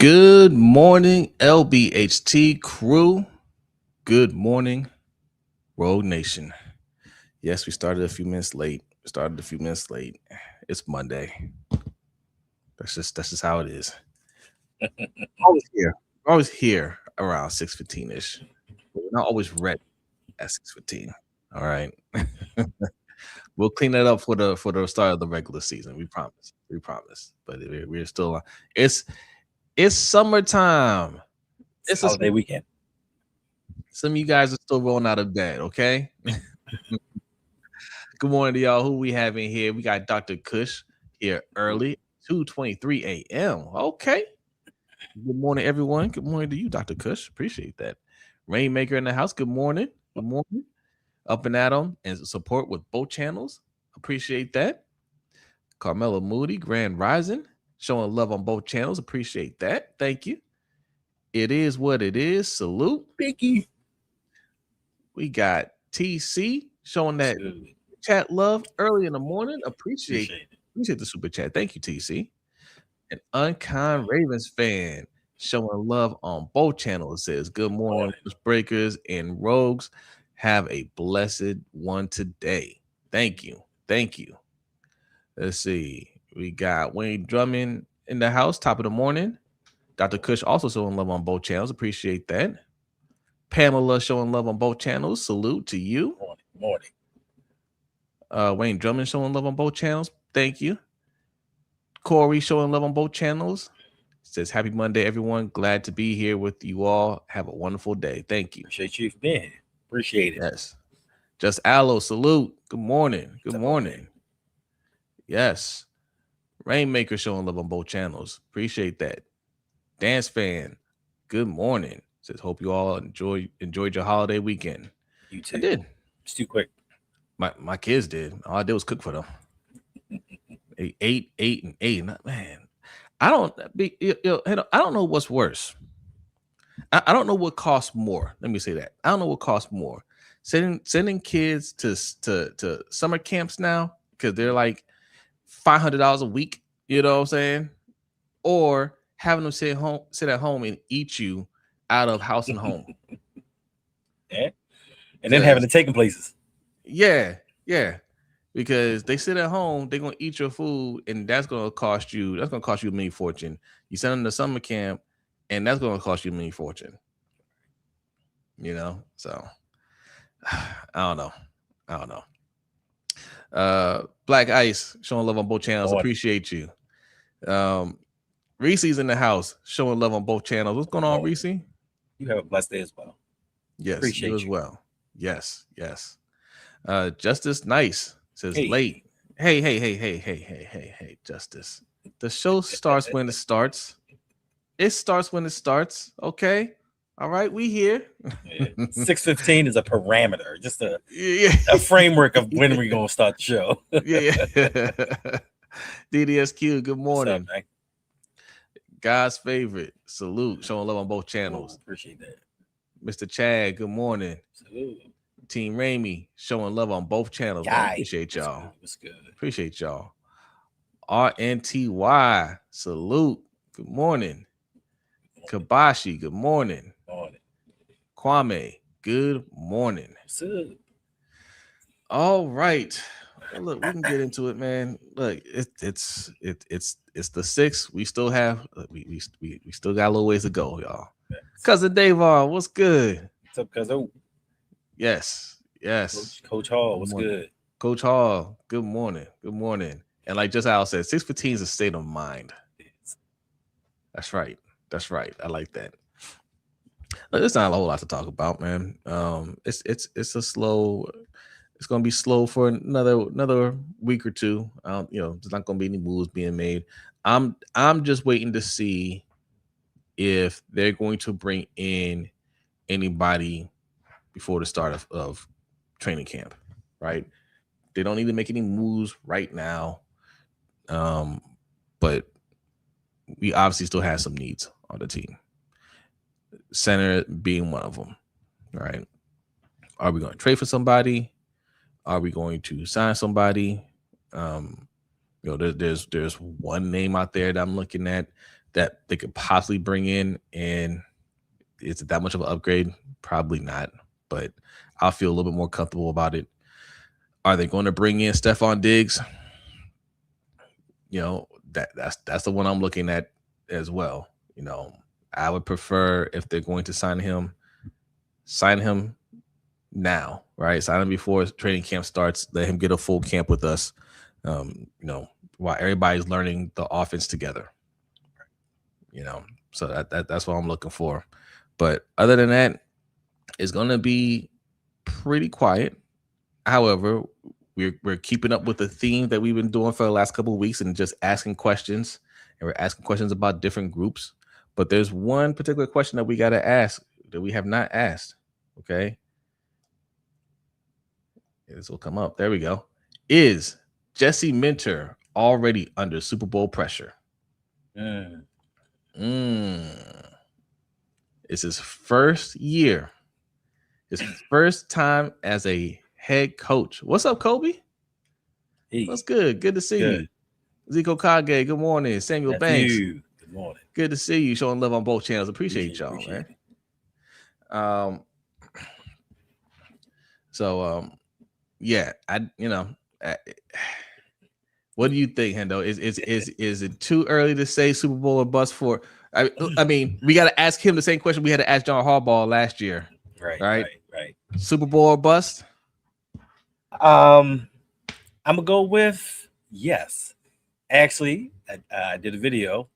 Good morning, LBHT crew. Good morning, Road Nation. Yes, we started a few minutes late. It's Monday. That's just how it is. Always here. Always here around 6:15ish. But we're not always ready at 6:15. All right. We'll clean that up for the start of the regular season. We promise. We promise. But we're still it's summertime. It's holiday weekend. Some of you guys are still rolling out of bed, okay? Good morning to y'all. Who we have in here? We got Dr. Kush here early, 2:23 a.m. Okay. Good morning, everyone. Good morning to you, Dr. Kush. Appreciate that. Rainmaker in the house. Good morning. Good morning. Up and at 'em and support with both channels. Appreciate that. Carmela Moody, Grand Rising, showing love on both channels. Appreciate that. Thank you. It is what it is. Salute. Biggie. We got TC showing that chat love early in the morning. Appreciate the super chat. Thank you, TC. An Unkind Ravens fan showing love on both channels. Says, good morning, breakers and rogues. Have a blessed one today. Thank you. Thank you. Let's see. We got Wayne Drummond in the house, top of the morning. Dr. Kush also showing love on both channels. Appreciate that. Pamela showing love on both channels. Salute to you. Morning. Wayne Drummond showing love on both channels. Thank you. Corey showing love on both channels. Says, happy Monday, everyone. Glad to be here with you all. Have a wonderful day. Thank you. Appreciate you for being here. Appreciate it. Yes. Just Aloe, salute. Good morning. Good morning. Yes. Rainmaker showing love on both channels. Appreciate that. Dance fan. Good morning. Says, hope you all enjoyed your holiday weekend. You too. I did. It's too quick. My kids did. All I did was cook for them. 8, 8, and 8. Man, I don't know what's worse. I don't know what costs more. Let me say that. I don't know what costs more. Sending kids to summer camps now because they're like $500 a week. You know what I'm saying? Or having them sit at home and eat you out of house and home. Yeah. And then having to take them places. Yeah. Because they sit at home, they're gonna eat your food, and that's gonna cost you a mini fortune. You send them to summer camp, and that's gonna cost you a mini fortune. You know, so I don't know. Black Ice showing love on both channels. Appreciate you. Reese's in the house showing love on both channels. What's going on, Reese? You have a blessed day as well. Yes, appreciate you as well. Yes. Justice Nice says late. Hey, Justice. The show starts when it starts. It starts when it starts. Okay. All right, we here. 6:15 is a parameter, just a framework of when we're gonna start the show. DDSQ, good morning. What's up, man? God's favorite. Salute. Showing love on both channels. Appreciate that. Mr. Chad, good morning. Salute. Team Ramey showing love on both channels. Appreciate y'all. What's good? Appreciate y'all. RNTY, salute. Good morning. Kabashi, good morning. Morning. Kwame, good morning. Salute. All right. Look, we can get into it, man. Look, it's the 6th. We still have we still got a little ways to go, y'all. Cousin Davon, what's good? What's up, cousin? Yes. Coach Hall, what's good? Coach Hall, good morning. And like just Al said, 6:15 is a state of mind. That's right. I like that. There's not a whole lot to talk about, man. It's gonna be slow for another week or two. There's not gonna be any moves being made. I'm just waiting to see if they're going to bring in anybody before the start of training camp, right? They don't need to make any moves right now. But we obviously still have some needs on the team. Center being one of them, right? Are we going to trade for somebody? Are we going to sign somebody? There's one name out there that I'm looking at that they could possibly bring in, and is it that much of an upgrade? Probably not, but I'll feel a little bit more comfortable about it. Are they going to bring in Stephon Diggs? That's the one I'm looking at as well. I would prefer, if they're going to sign him now, right? Sign him before training camp starts. Let him get a full camp with us. While everybody's learning the offense together. So that's what I'm looking for. But other than that, it's gonna be pretty quiet. However, we're keeping up with the theme that we've been doing for the last couple of weeks, and just asking questions. And we're asking questions about different groups. But there's one particular question that we got to ask that we have not asked. Okay. This will come up. There we go. Is Jesse Minter already under Super Bowl pressure? It's his first year. His first time as a head coach. What's up, Kobe? Hey. What's good? Good to see you. Zico Kage, good morning. Samuel Banks. Good morning. Good to see you. Showing love on both channels. Appreciate y'all, man. Yeah, what do you think, Hendo? Is it too early to say Super Bowl or bust for? I mean, we got to ask him the same question we had to ask John Harbaugh last year. Right. Super Bowl or bust? I'm gonna go with yes. Actually, I did a video.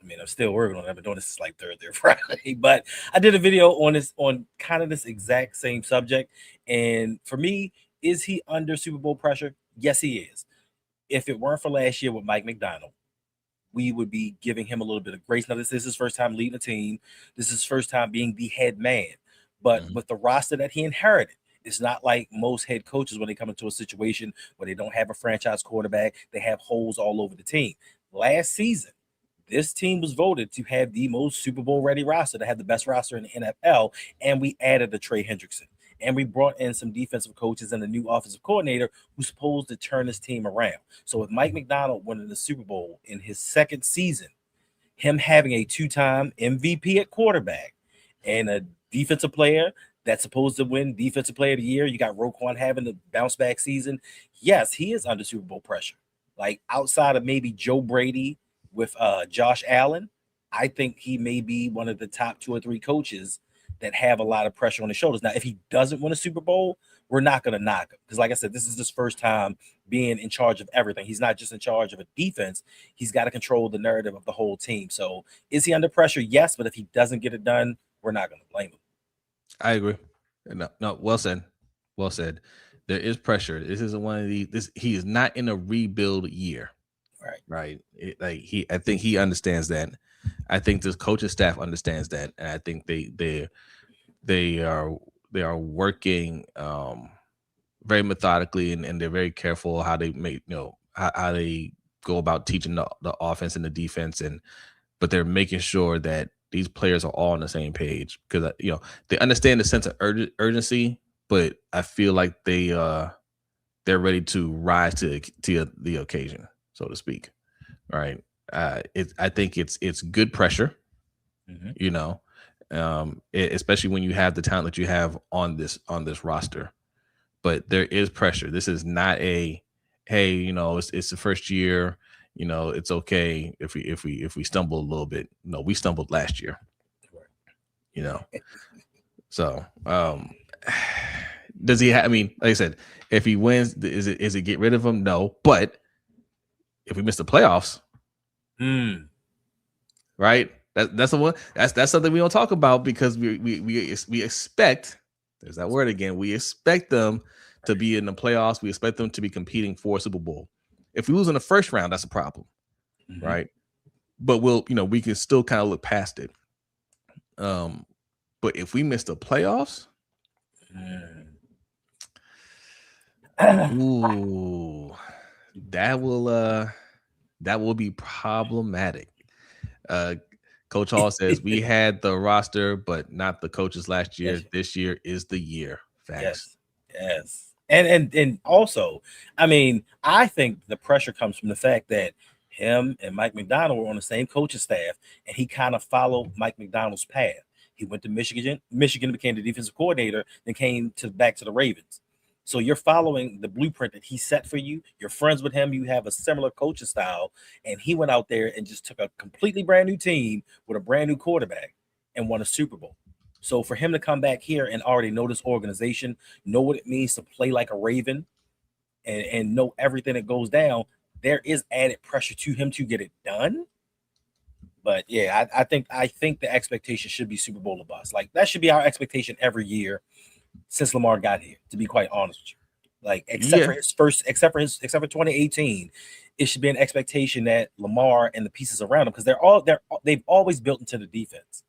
I mean, I'm still working on it. I've been doing this like Thursday or Friday, but I did a video on kind of this exact same subject. And for me, is he under Super Bowl pressure? Yes, he is. If it weren't for last year with Mike Macdonald, we would be giving him a little bit of grace. Now, this is his first time leading a team. This is his first time being the head man. But with the roster that he inherited, it's not like most head coaches when they come into a situation where they don't have a franchise quarterback. They have holes all over the team. Last season, this team was voted to have the most Super Bowl ready roster, to have the best roster in the NFL. And we added a Trey Hendrickson. And we brought in some defensive coaches and a new offensive coordinator who's supposed to turn this team around. So with Mike Macdonald winning the Super Bowl in his second season, him having a two-time MVP at quarterback and a defensive player that's supposed to win Defensive Player of the Year, you got Roquan having the bounce back season. Yes, he is under Super Bowl pressure. Like outside of maybe Joe Brady with Josh Allen, I think he may be one of the top 2 or 3 coaches that have a lot of pressure on his shoulders. Now, if he doesn't win a Super Bowl, we're not going to knock him. Because like I said, this is his first time being in charge of everything. He's not just in charge of a defense. He's got to control the narrative of the whole team. So is he under pressure? Yes. But if he doesn't get it done, we're not going to blame him. I agree. No, well said. Well said. There is pressure. This isn't one of these. He is not in a rebuild year. Right. I think he understands that. I think this coaching staff understands that, and I think they are working very methodically, and they're very careful how they make how they go about teaching the offense and the defense, but they're making sure that these players are all on the same page, because they understand the sense of urgency, but I feel like they're ready to rise to the occasion, so to speak. Right. I think it's good pressure, especially when you have the talent that you have on this roster. But there is pressure. This is not a, hey, it's the first year, it's okay if we stumble a little bit. No, we stumbled last year. So does he have, I mean, like I said, if he wins, is it get rid of him? No. But if we miss the playoffs, right? That's the one. That's something we don't talk about, because we expect. There's that word again. We expect them to be in the playoffs. We expect them to be competing for a Super Bowl. If we lose in the first round, that's a problem, right? But we can still kind of look past it. But if we miss the playoffs, ooh, that will be problematic. Coach Hall says we had the roster, but not the coaches last year. This year is the year. Facts. Yes. And also, I mean, I think the pressure comes from the fact that Him and Mike McDonald were on the same coaching staff, and he kind of followed Mike McDonald's path. He went to Michigan became the defensive coordinator, then came to back to the Ravens. So you're following the blueprint that he set for you. You're friends with him. You have a similar coaching style, and he went out there and just took a completely brand new team with a brand new quarterback and won a Super Bowl. So for him to come back here and already know this organization, know what it means to play like a Raven, and know everything that goes down, there is added pressure to him to get it done. But yeah, I think the expectation should be Super Bowl or bust. Like that should be our expectation every year since Lamar got here. To be quite honest with you, like except for 2018, it should be an expectation that Lamar and the pieces around him, because they've always built into the defense,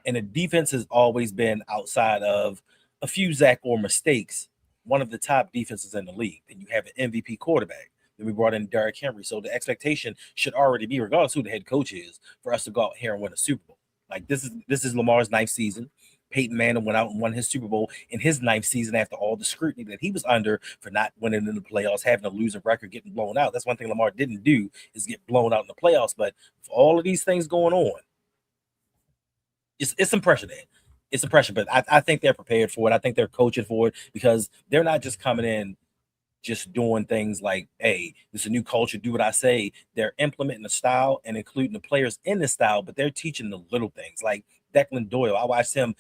and the defense has always been, outside of a few Zach or mistakes, one of the top defenses in the league. And you have an MVP quarterback. Then we brought in Derrick Henry. So the expectation should already be, regardless who the head coach is, for us to go out here and win a Super Bowl. Like this is Lamar's ninth season. Peyton Manning went out and won his Super Bowl in his ninth season after all the scrutiny that he was under for not winning in the playoffs, having a losing record, getting blown out. That's one thing Lamar didn't do, is get blown out in the playoffs. But for all of these things going on, it's some pressure there. It's some pressure, but I think they're prepared for it. I think they're coaching for it, because they're not just coming in just doing things like, hey, this is a new culture, do what I say. They're implementing the style and including the players in the style, but they're teaching the little things. Like Declan Doyle, I watched him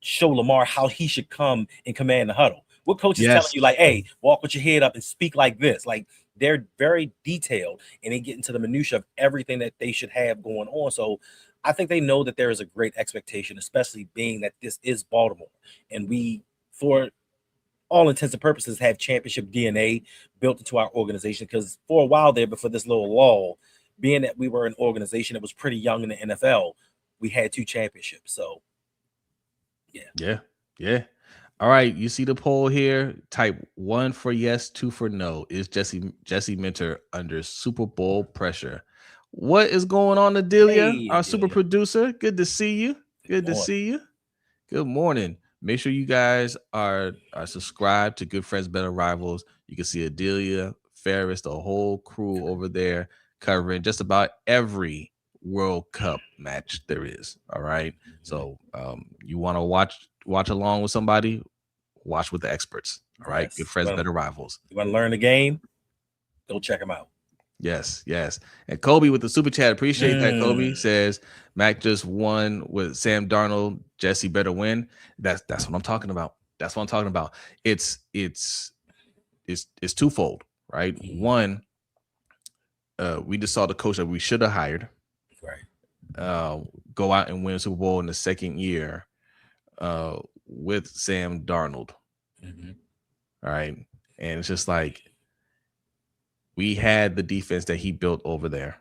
show Lamar how he should come and command the huddle. What coach is telling you, like, hey, walk with your head up and speak like this? Like, they're very detailed, and they get into the minutia of everything that they should have going on. So I think they know that there is a great expectation, especially being that this is Baltimore, and we, for all intents and purposes, have championship DNA built into our organization. Because for a while there, before this little lull, being that we were an organization that was pretty young in the NFL, we had 2 championships. So yeah. All right, you see the poll here. Type 1 for yes, 2 for no. Is Jesse Minter under Super Bowl pressure? What is going on, Adelia? Hey, our super producer? Good to see you. Good to see you. Good morning. Make sure you guys are subscribed to Good Friends Better Rivals. You can see Adelia, Ferris, the whole crew over there covering just about every World Cup match there is. All right. So you want to watch along with somebody, watch with the experts. All right. Good Friends Better Rivals. You want to learn the game? Go check them out. Yes. And Kobe with the super chat, appreciate that. Kobe says Mac just won with Sam Darnold. Jesse better win. That's what I'm talking about. That's what I'm talking about. It's twofold, right? One, we just saw the coach that we should have hired, right? Go out and win a Super Bowl in the second year, with Sam Darnold. All right, and it's just like, we had the defense that he built over there,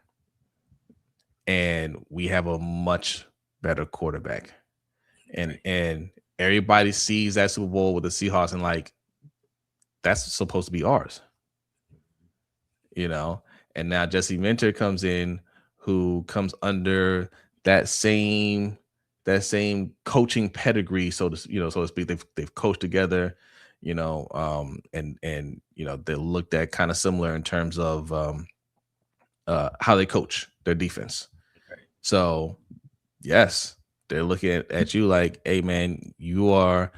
and we have a much better quarterback. And everybody sees that Super Bowl with the Seahawks and like, that's supposed to be ours. You know, and now Jesse Minter comes in, who comes under that same coaching pedigree, so to speak. They've coached together, and they looked at kind of similar in terms of how they coach their defense. Right. So yes, they're looking at you like, hey man, you're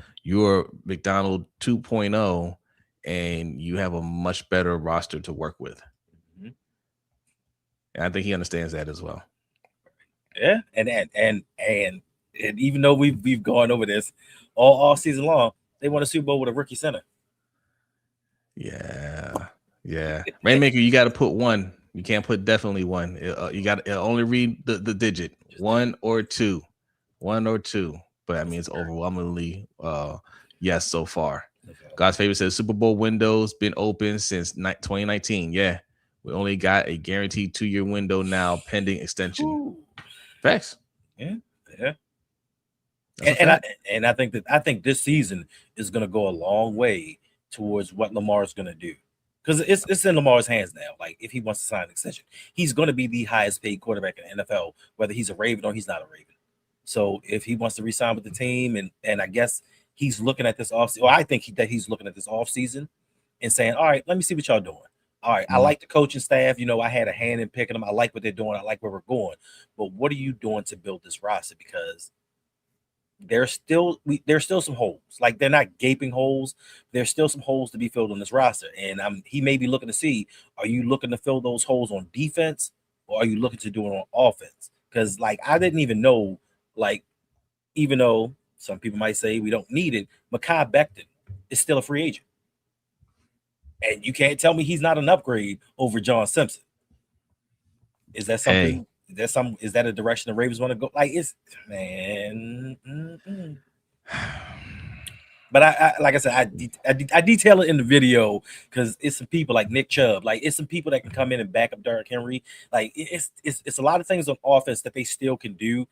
McDonald 2.0, and you have a much better roster to work with. And I think he understands that as well. Yeah, and even though we've gone over this all season long, they won a Super Bowl with a rookie center. Yeah. Rainmaker, you got to put 1. You can't put definitely 1. You got to only read the digit. Just 1 or 2. 1 or 2. But I mean, it's overwhelmingly yes so far. God's favorite says Super Bowl window's been open since 2019. Yeah, we only got a guaranteed 2-year window now, pending extension. Ooh. Facts. Yeah. And I think this season is going to go a long way towards what Lamar's going to do, because it's in Lamar's hands now. Like, if he wants to sign an extension, he's going to be the highest paid quarterback in the NFL, whether he's a Raven or he's not a Raven. So if he wants to re-sign with the team, and I guess he's looking at this offseason, or I think that he's looking at this offseason and saying, all right, let me see what y'all doing. all right, I like the coaching staff. I had a hand in picking them. I like what they're doing. I like where we're going. But what are you doing to build this roster? Because there's still some holes. Like, they're not gaping holes. There's still some holes to be filled on this roster. And he may be looking to see, are you looking to fill those holes on defense, or are you looking to do it on offense? Because, like, I didn't even know, like, even though some people might say we don't need it, Mekhi Becton is still a free agent. And you can't tell me he's not an upgrade over John Simpson. Is that something? Is that a direction the Ravens want to go? Like, it's, man. But I like I said, I detail it in the video because it's some people like Nick Chubb, like it's some people that can come in and back up Derrick Henry. Like, it's a lot of things on offense that they still can do,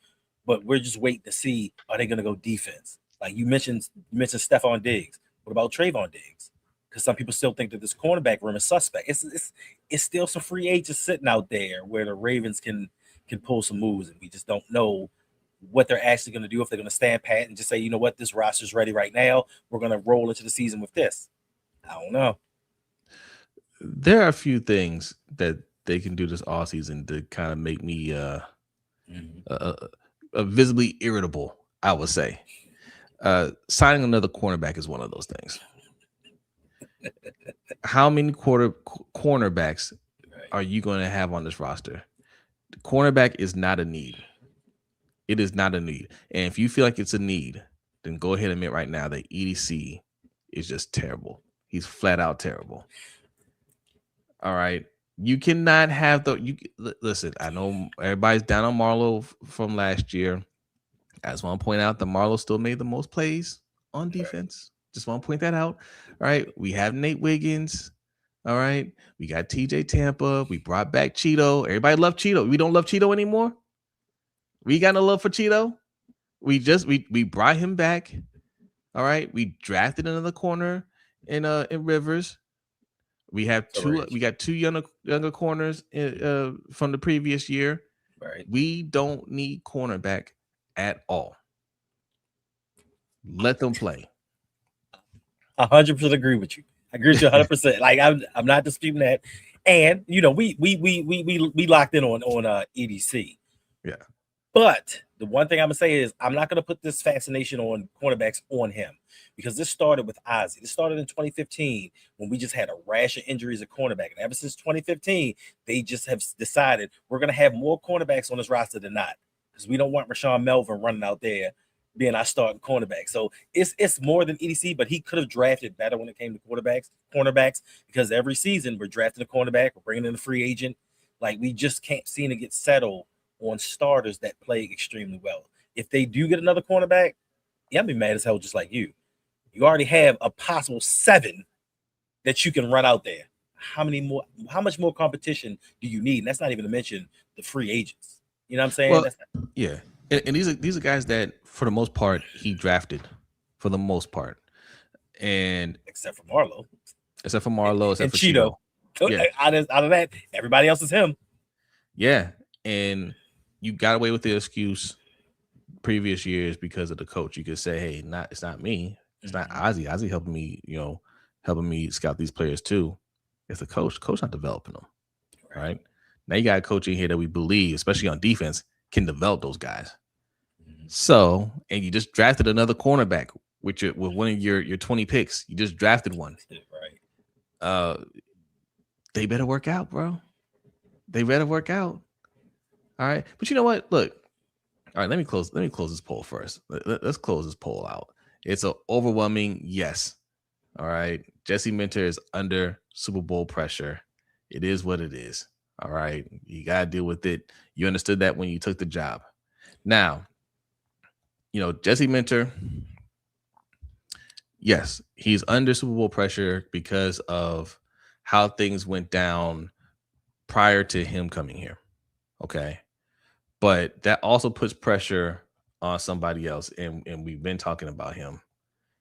but we're just waiting to see, are they going to go defense? Like you mentioned Stephon Diggs. What about Trayvon Diggs? Because some people still think that this cornerback room is suspect. It's still some free agents sitting out there where the Ravens can pull some moves, and we just don't know what they're actually going to do, if they're going to stand pat and just say, you know what, this roster's ready right now. We're going to roll into the season with this. I don't know. There are a few things that they can do this offseason to kind of make me visibly irritable, I would say. Signing another cornerback is one of those things. How many cornerbacks are you going to have on this roster? The cornerback is not a need. It is not a need. And if you feel like it's a need, then go ahead and admit right now that EDC is just terrible. He's flat out terrible. All right. You cannot have listen, I know everybody's down on Marlowe from last year. I just want to point out that Marlowe still made the most plays on defense. Just want to point that out. All right. We have Nate Wiggins. All right. We got TJ Tampa. We brought back Cheeto. Everybody loved Cheeto. We don't love Cheeto anymore. We got no love for Cheeto. We brought him back. All right. We drafted another corner in Rivers. We have we got two younger corners from the previous year. Right. We don't need cornerback at all. Let them play. 100% agree with you. I agree with you 100%. Like, I'm not disputing that. And we locked in on EDC. Yeah. But the one thing I'm gonna say is I'm not gonna put this fascination on cornerbacks on him, because this started with Ozzie. This started in 2015 when we just had a rash of injuries at cornerback. And ever since 2015, they just have decided we're gonna have more cornerbacks on this roster than not, because we don't want Rashawn Melvin running out there being our starting cornerback. So it's more than EDC, but he could have drafted better when it came to cornerbacks, because every season we're drafting a cornerback, we're bringing in a free agent. Like, we just can't seem to get settled on starters that play extremely well. If they do get another cornerback, I'll be mad as hell, just like you. You already have a possible 7 that you can run out there. How much more competition do you need? And that's not even to mention the free agents. You know what I'm saying? Well, yeah. And these are guys that, for the most part, he drafted, for the most part. And except for Marlowe. Except for Cheeto. Yeah. Out of that, everybody else is him. Yeah. And you got away with the excuse previous years because of the coach. You could say, hey, it's not me. It's not Ozzie. Ozzie helping me scout these players too. It's the coach. Coach not developing them. Right? Now you got a coach in here that we believe, especially on defense, can develop those guys. So, and you just drafted another cornerback with one of your 20 picks. You just drafted one. Right. They better work out, bro. They better work out. All right. But you know what? Look. All right, let me close this poll first. Let's close this poll out. It's an overwhelming yes. All right. Jesse Minter is under Super Bowl pressure. It is what it is. All right. You got to deal with it. You understood that when you took the job. Now, Jesse Minter, yes, he's under Super Bowl pressure because of how things went down prior to him coming here. Okay. But that also puts pressure on somebody else. And we've been talking about him.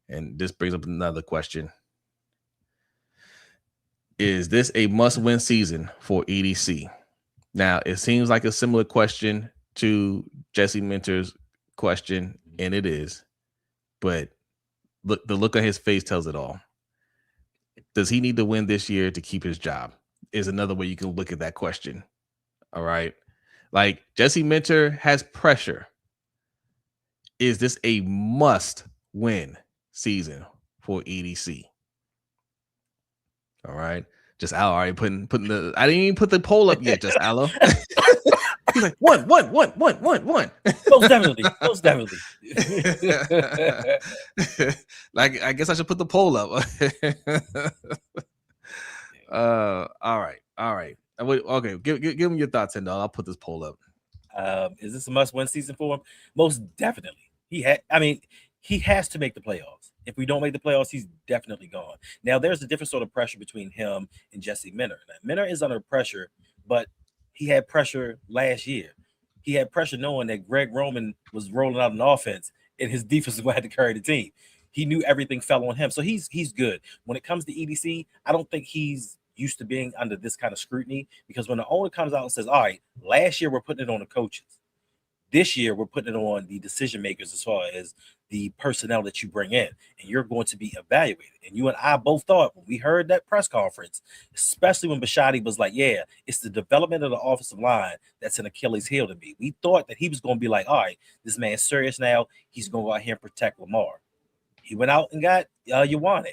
And this brings up another question. Is this a must-win season for EDC? Now, it seems like a similar question to Jesse Minter's question, and it is. But look, the look on his face tells it all. Does he need to win this year to keep his job? is another way you can look at that question. All right. Like Jesse Minter has pressure. Is this a must win season for EDC? All right. Just Al already putting the I didn't even put the poll up yet, just Aloe. He's like, one. Most definitely. Most definitely. Like, I guess I should put the poll up. All right. Okay, give me your thoughts, Hendo. I'll put this poll up. Is this a must-win season for him? Most definitely. He has to make the playoffs. If we don't make the playoffs, he's definitely gone. Now, there's a different sort of pressure between him and Jesse Minter. Now, Minter is under pressure, but he had pressure last year. He had pressure knowing that Greg Roman was rolling out an offense and his defense was going to have to carry the team. He knew everything fell on him. So he's good. When it comes to EDC, I don't think he's used to being under this kind of scrutiny, because when the owner comes out and says, all right, last year we're putting it on the coaches. This year we're putting it on the decision makers as far as the personnel that you bring in, and you're going to be evaluated. And you and I both thought when we heard that press conference, especially when Bisciotti was like, yeah, it's the development of the offensive line that's an Achilles heel to me. We thought that he was going to be like, all right, this man's serious now. He's going to go out here and protect Lamar. He went out and got Ioane.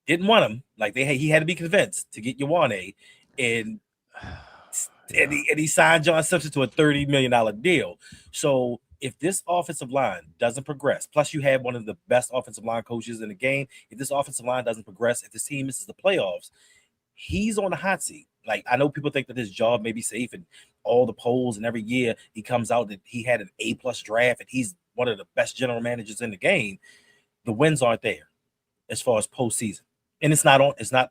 Didn't want him. Like he had to be convinced to get Ioane, and he signed John Simpson to a $30 million deal. So if this offensive line doesn't progress, plus you have one of the best offensive line coaches in the game, if this offensive line doesn't progress, if this team misses the playoffs, he's on the hot seat. Like, I know people think that his job may be safe, and all the polls, and every year he comes out that he had an A+ draft and he's one of the best general managers in the game. The wins aren't there as far as postseason. And it's not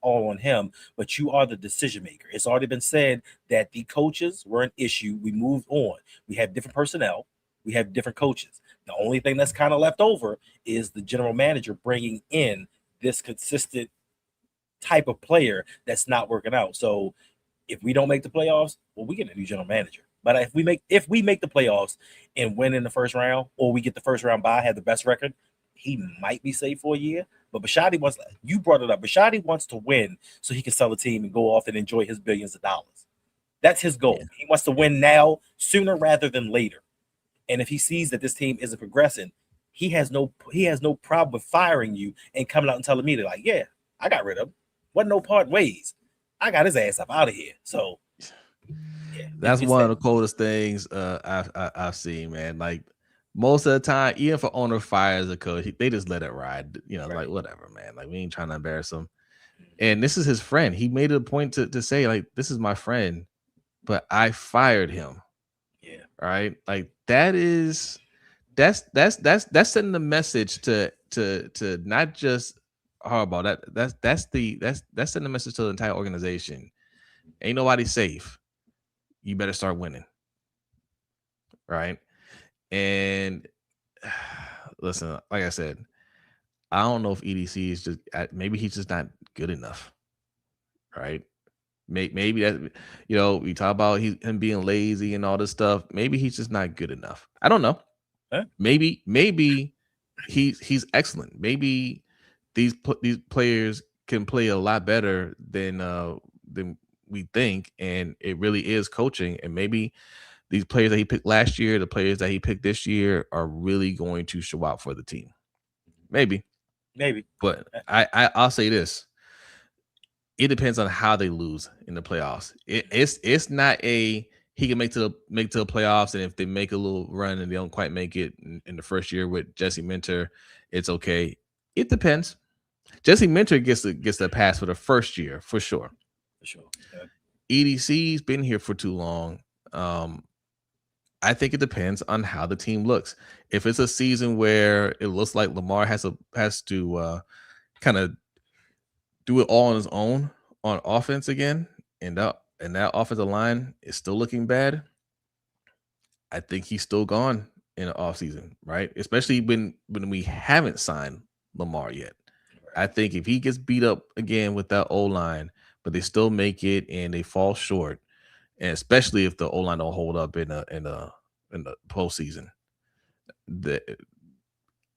all on him, but you are the decision maker. It's already been said that the coaches were an issue. We moved on. We have different personnel. We have different coaches. The only thing that's kind of left over is the general manager bringing in this consistent type of player that's not working out. So if we don't make the playoffs, well, we get a new general manager. But if we make the playoffs and win in the first round, or we get the first round bye, have the best record, he might be safe for a year. But Bisciotti you brought it up. Bisciotti wants to win so he can sell the team and go off and enjoy his billions of dollars. That's his goal. Yeah. He wants to win now, sooner rather than later. And if he sees that this team isn't progressing, he has no problem with firing you and coming out and telling me that, like, yeah, I got rid of him. Wasn't no part ways. I got his ass up out of here. So yeah, that's one of the coldest things I've seen, man. Like, most of the time, even if an owner fires a coach, they just let it ride. Right. Like, whatever, man. Like, we ain't trying to embarrass him. And this is his friend. He made it a point to say, like, this is my friend, but I fired him. Yeah. Right. Like, that's sending the message to not just Harbaugh. That's sending the message to the entire organization. Ain't nobody safe. You better start winning. Right. And listen, like I said, I don't know if EDC is just, maybe he's just not good enough, right? Maybe that, we talk about him being lazy and all this stuff. Maybe he's just not good enough. I don't know. Huh? Maybe he's excellent. Maybe these players can play a lot better than we think, and it really is coaching. And maybe these players that he picked last year, the players that he picked this year, are really going to show out for the team. Maybe. But I'll say this: it depends on how they lose in the playoffs. It's not he can make to the playoffs, and if they make a little run and they don't quite make it in the first year with Jesse Minter, it's okay. It depends. Jesse Minter gets a pass for the first year for sure. For sure. Yeah. EDC's been here for too long. I think it depends on how the team looks. If it's a season where it looks like Lamar has to kind of do it all on his own on offense again, and that offensive line is still looking bad, I think he's still gone in the offseason, right? Especially when we haven't signed Lamar yet. I think if he gets beat up again with that O-line, but they still make it and they fall short, and especially if the O-line don't hold up in the postseason, the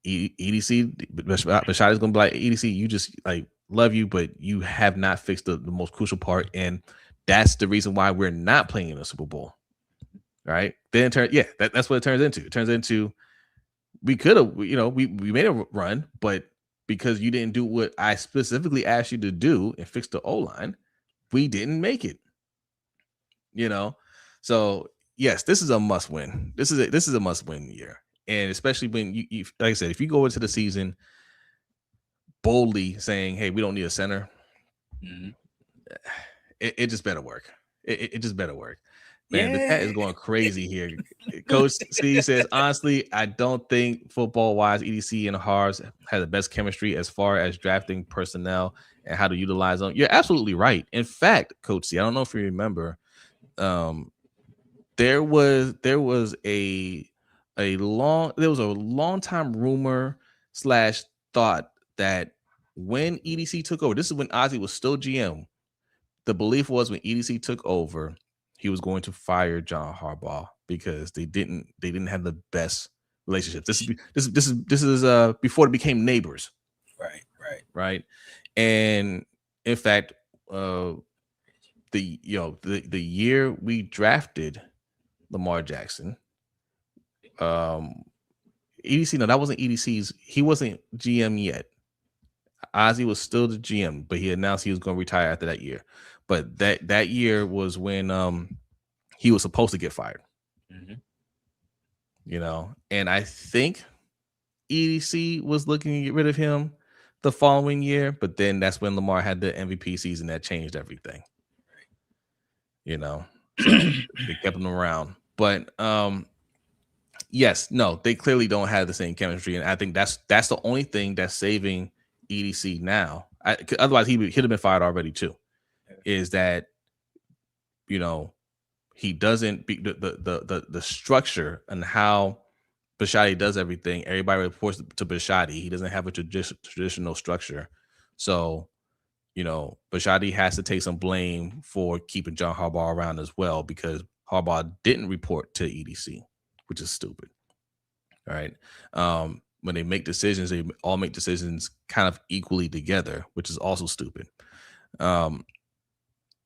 EDC Bisciotti is gonna be like, EDC, you just, like, love you, but you have not fixed the most crucial part, and that's the reason why we're not playing in the Super Bowl, right? Then that's what it turns into. It turns into we could have, we made a run, but because you didn't do what I specifically asked you to do and fix the O line, we didn't make it. So yes, this is a must win. This is a must win year, and especially when you like I said, if you go into the season boldly saying, "Hey, we don't need a center," it just better work. It just better work. Man, the chat is going crazy here. Coach C says, honestly, I don't think football wise, EDC and Harves have the best chemistry as far as drafting personnel and how to utilize them. You're absolutely right. In fact, Coach C, I don't know if you remember, there was a long time rumor / thought that when EDC took over, this is when Ozzie was still GM. The belief was when EDC took over, he was going to fire John Harbaugh because they didn't have the best relationships. This is before it became neighbors. Right. And in fact, the year we drafted Lamar Jackson, EDC, no, that wasn't EDC's. He wasn't GM yet. Ozzie was still the GM, but he announced he was going to retire after that year. But that year was when he was supposed to get fired. And I think EDC was looking to get rid of him the following year, but then that's when Lamar had the MVP season that changed everything. So they kept him around. But yes, no, they clearly don't have the same chemistry, and I think that's the only thing that's saving EDC now. Otherwise, he'd have been fired already too. Is that he doesn't be the structure and how Bisciotti does everything. Everybody reports to Bisciotti. He doesn't have a traditional structure, so Bisciotti has to take some blame for keeping John Harbaugh around as well, because Harbaugh didn't report to EDC, which is stupid. All right. When they make decisions, they all make decisions kind of equally together, which is also stupid.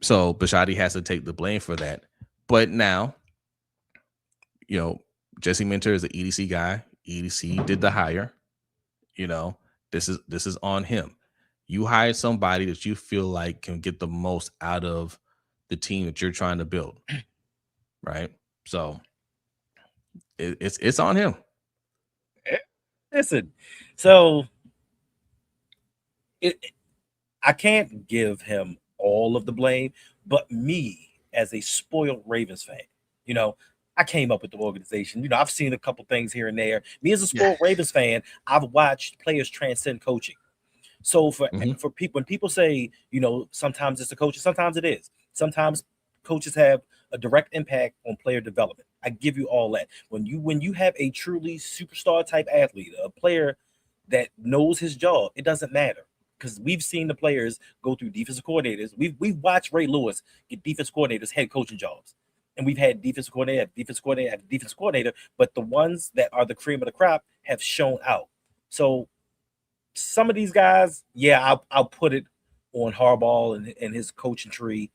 So Bisciotti has to take the blame for that. But now, Jesse Minter is the EDC guy. EDC did the hire. This is on him. You hired somebody that you feel like can get the most out of the team that you're trying to build, right? So it's on him. Listen, so I can't give him all of the blame, but me as a spoiled Ravens fan, I came up with the organization. I've seen a couple things here and there. Me as a spoiled Ravens fan, I've watched players transcend coaching. So for people, when people say, sometimes it's the coaches, sometimes it is. Sometimes coaches have a direct impact on player development. I give you all that. When you have a truly superstar type athlete, a player that knows his job, it doesn't matter. Because we've seen the players go through defensive coordinators. We've watched Ray Lewis get defense coordinators, head coaching jobs. And we've had defensive coordinator, defense coordinator, but the ones that are the cream of the crop have shown out. So some of these guys, I'll put it on Harbaugh and his coaching tree,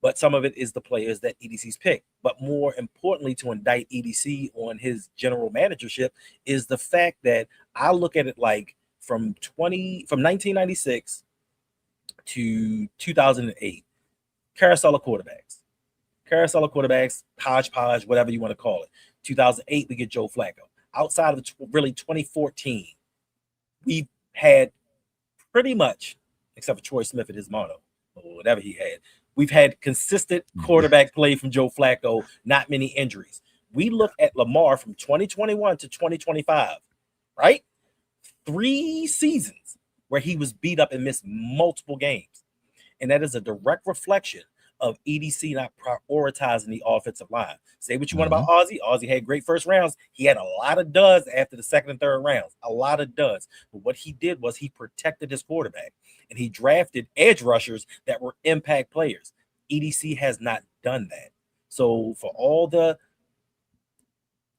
but some of it is the players that EDC's picked. But more importantly, to indict EDC on his general managership is the fact that I look at it like from 1996 to 2008, carousel of quarterbacks, hodgepodge, whatever you want to call it. 2008, we get Joe Flacco. Outside of really 2014, we've had pretty much, except for Troy Smith and his mono, or whatever he had, we've had consistent quarterback play from Joe Flacco, not many injuries. We look at Lamar from 2021 to 2025, right? 3 seasons where he was beat up and missed multiple games. And that is a direct reflection of EDC not prioritizing the offensive line. Say what you want about Ozzie. Ozzie had great first rounds. He had a lot of duds after the second and third rounds, a lot of duds. But what he did was he protected his quarterback, and he drafted edge rushers that were impact players. EDC has not done that. So for all the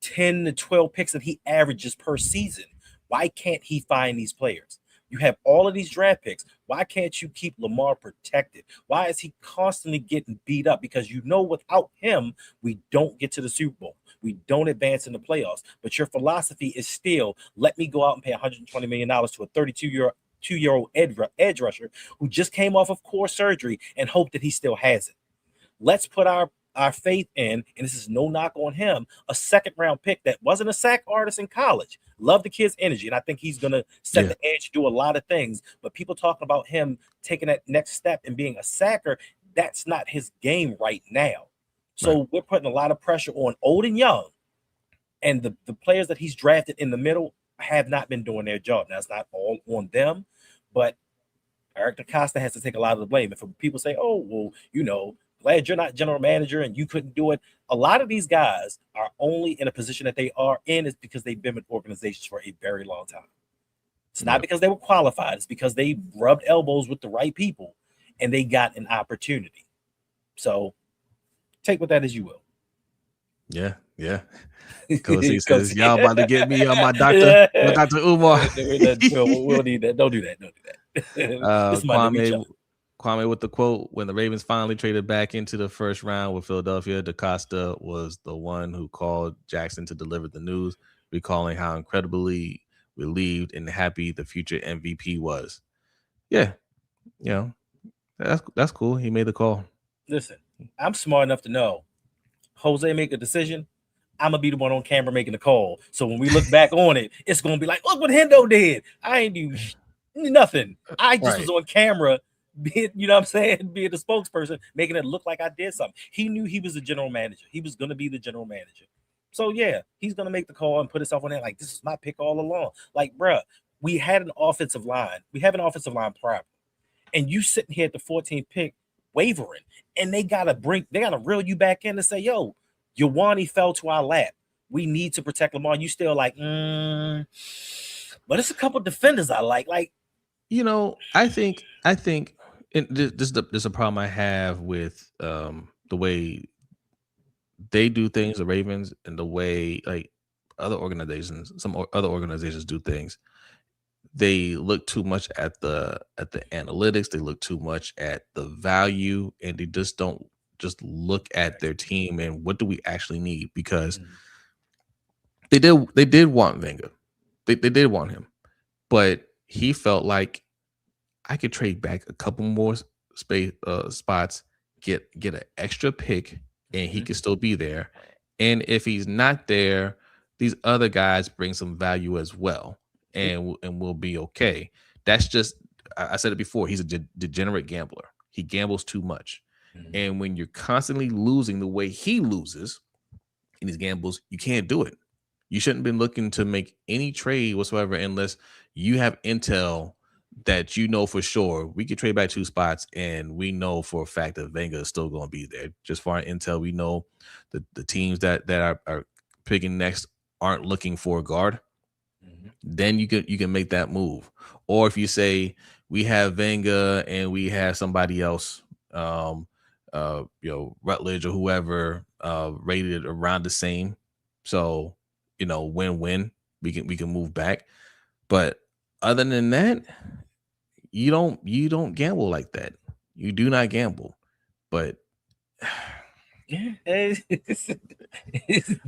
10 to 12 picks that he averages per season, why can't he find these players? You have all of these draft picks. Why can't you keep Lamar protected? Why is he constantly getting beat up? Because you know without him, we don't get to the Super Bowl. We don't advance in the playoffs. But your philosophy is still, let me go out and pay $120 million to a 32-year-old edge rusher who just came off of core surgery and hope that he still has it. Let's put our faith in, and this is no knock on him, a second round pick that wasn't a sack artist in college. Love the kid's energy, and I think he's going to set the edge, do a lot of things. But people talking about him taking that next step and being a sacker, that's not his game right now. So we're putting a lot of pressure on old and young, and the players that he's drafted in the middle have not been doing their job. Now, it's not all on them, but Eric DaCosta has to take a lot of the blame. If people say, oh, well, glad you're not general manager and you couldn't do it. A lot of these guys are only in a position that they are in is because they've been with organizations for a very long time. It's not because they were qualified. It's because they rubbed elbows with the right people and they got an opportunity. So take with that as you will. Yeah. Cozy says, y'all about to get me on my Dr. Umar. We'll need that. Don't do that. Kwame with the quote, when the Ravens finally traded back into the first round with Philadelphia, DaCosta was the one who called Jackson to deliver the news, recalling how incredibly relieved and happy the future MVP was. Yeah, that's cool. He made the call. Listen, I'm smart enough to know Jose make a decision, I'm going to be the one on camera making the call. So when we look back on it, it's going to be like, look what Hendo did. I ain't do nothing. I just was on camera, being the spokesperson, making it look like I did something. He knew he was the general manager. He was going to be the general manager. So, yeah, he's going to make the call and put himself on there like, this is my pick all along. Like, bruh, we had an offensive line. We have an offensive line problem. And you sitting here at the 14th pick wavering, and they got to reel you back in and say, yo, Yawani fell to our lap. We need to protect Lamar. You still like, but it's a couple defenders I like. Like, I think this is a problem I have with the way they do things, the Ravens, and the way like some other organizations do things. They look too much at the analytics. They look too much at the value, and they just don't just look at their team and what do we actually need, because they did want Wenger. They did want him, but he felt like I could trade back a couple more spots, get an extra pick, and he could still be there. And if he's not there, these other guys bring some value as well, and we'll be okay. That's just, I said it before, he's a degenerate gambler. He gambles too much. And when you're constantly losing the way he loses in his gambles, you can't do it. You shouldn't be looking to make any trade whatsoever unless you have intel that for sure we could trade back 2 spots, and we know for a fact that Wenger is still going to be there. Just for our intel, we know the teams that are picking next aren't looking for a guard. Then you can make that move. Or if you say we have Wenger and we have somebody else, Rutledge or whoever, rated around the same, so win-win, we can move back. But other than that, you don't gamble like that. You do not gamble. But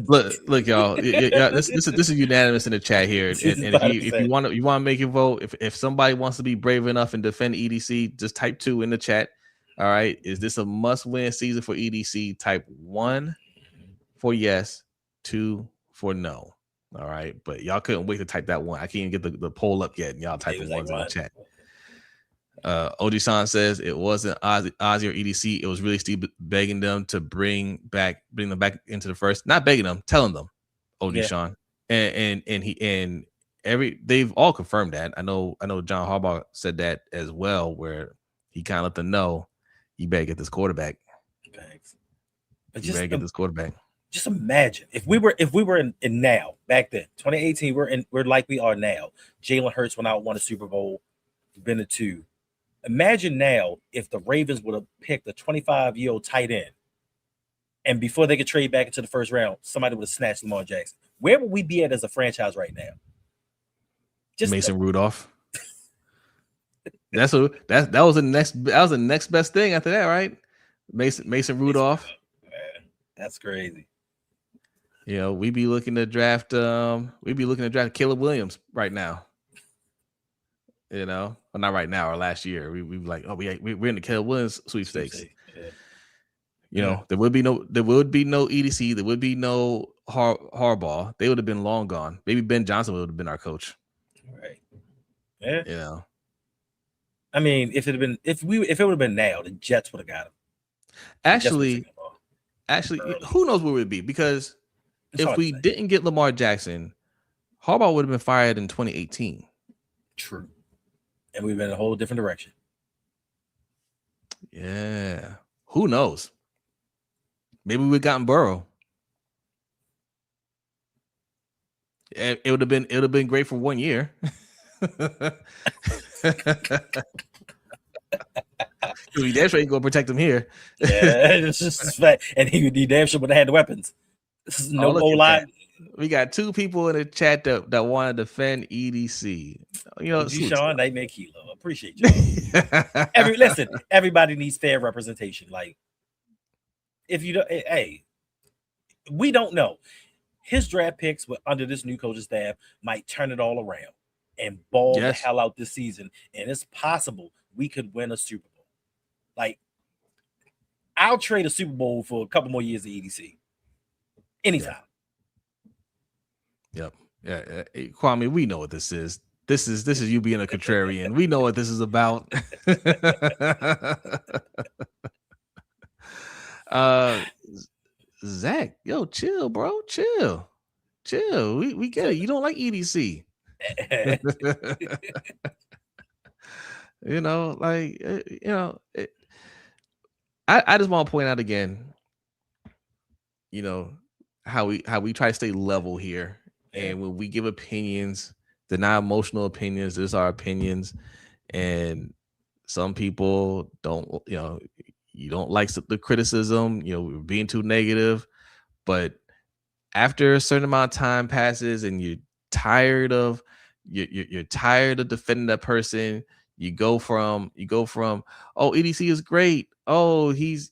look, y'all. This is unanimous in the chat here. And if you want to make your vote, if somebody wants to be brave enough and defend EDC, just type 2 in the chat. All right. Is this a must-win season for EDC? Type 1 for yes, 2 for no. All right. But y'all couldn't wait to type that 1. I can't even get the poll up yet, and y'all typing ones in the chat. OG-san says it wasn't Ozzy or EDC. It was really Steve begging them to bring them back into the first. Not begging them, telling them. OG-san. And they've all confirmed that. I know John Harbaugh said that as well, where he kind of let them know, you better get this quarterback. Thanks. But you better get this quarterback. Just imagine if we were in now, back then, 2018, we're like we are now. Jalen Hurts went out, won a Super Bowl, been to 2. Imagine now if the Ravens would have picked a 25-year-old tight end, and before they could trade back into the first round, somebody would have snatched Lamar Jackson. Where would we be at as a franchise right now? Mason Rudolph. that was the next best thing after that, right? Mason Rudolph. Man, that's crazy. You know, we'd be looking to draft Caleb Williams right now. You know, well, not right now or last year. We like, oh, we're in the Caleb Williams sweepstakes. Yeah. You know, there would be no EDC, there would be no Harbaugh. They would have been long gone. Maybe Ben Johnson would have been our coach. Right. Yeah. You know. I mean, if it would have been now, the Jets would have got him. Actually, who knows where we'd be? Because if we didn't get Lamar Jackson, Harbaugh would have been fired in 2018. True. And we've been in a whole different direction. Yeah. Who knows? Maybe we've gotten Burrow. It would have been great for 1 year. We damn sure ain't gonna protect him here. Yeah, it's just fact. And he damn sure would have had the weapons. This is no O-line. We got 2 people in the chat that want to defend EDC. You know, Sean, they make Kilo. Appreciate you. Listen, everybody needs fair representation. Like, if you don't, hey, we don't know. His draft picks under this new coaching staff might turn it all around and ball the hell out this season. And it's possible we could win a Super Bowl. Like, I'll trade a Super Bowl for a couple more years of EDC. Anytime. Yep. Yeah. Kwame, we know what this is. This is you being a contrarian. We know what this is about. Zach, yo, chill, bro. Chill. We get it. You don't like EDC. You know, like, you know, I just want to point out again, you know, how we try to stay level here. And when we give opinions, they're not emotional opinions. These are opinions. And some people don't, you know, you don't like the criticism, you know, we're being too negative. But after a certain amount of time passes and you're tired of defending that person, you go from oh, EDC is great. Oh, he's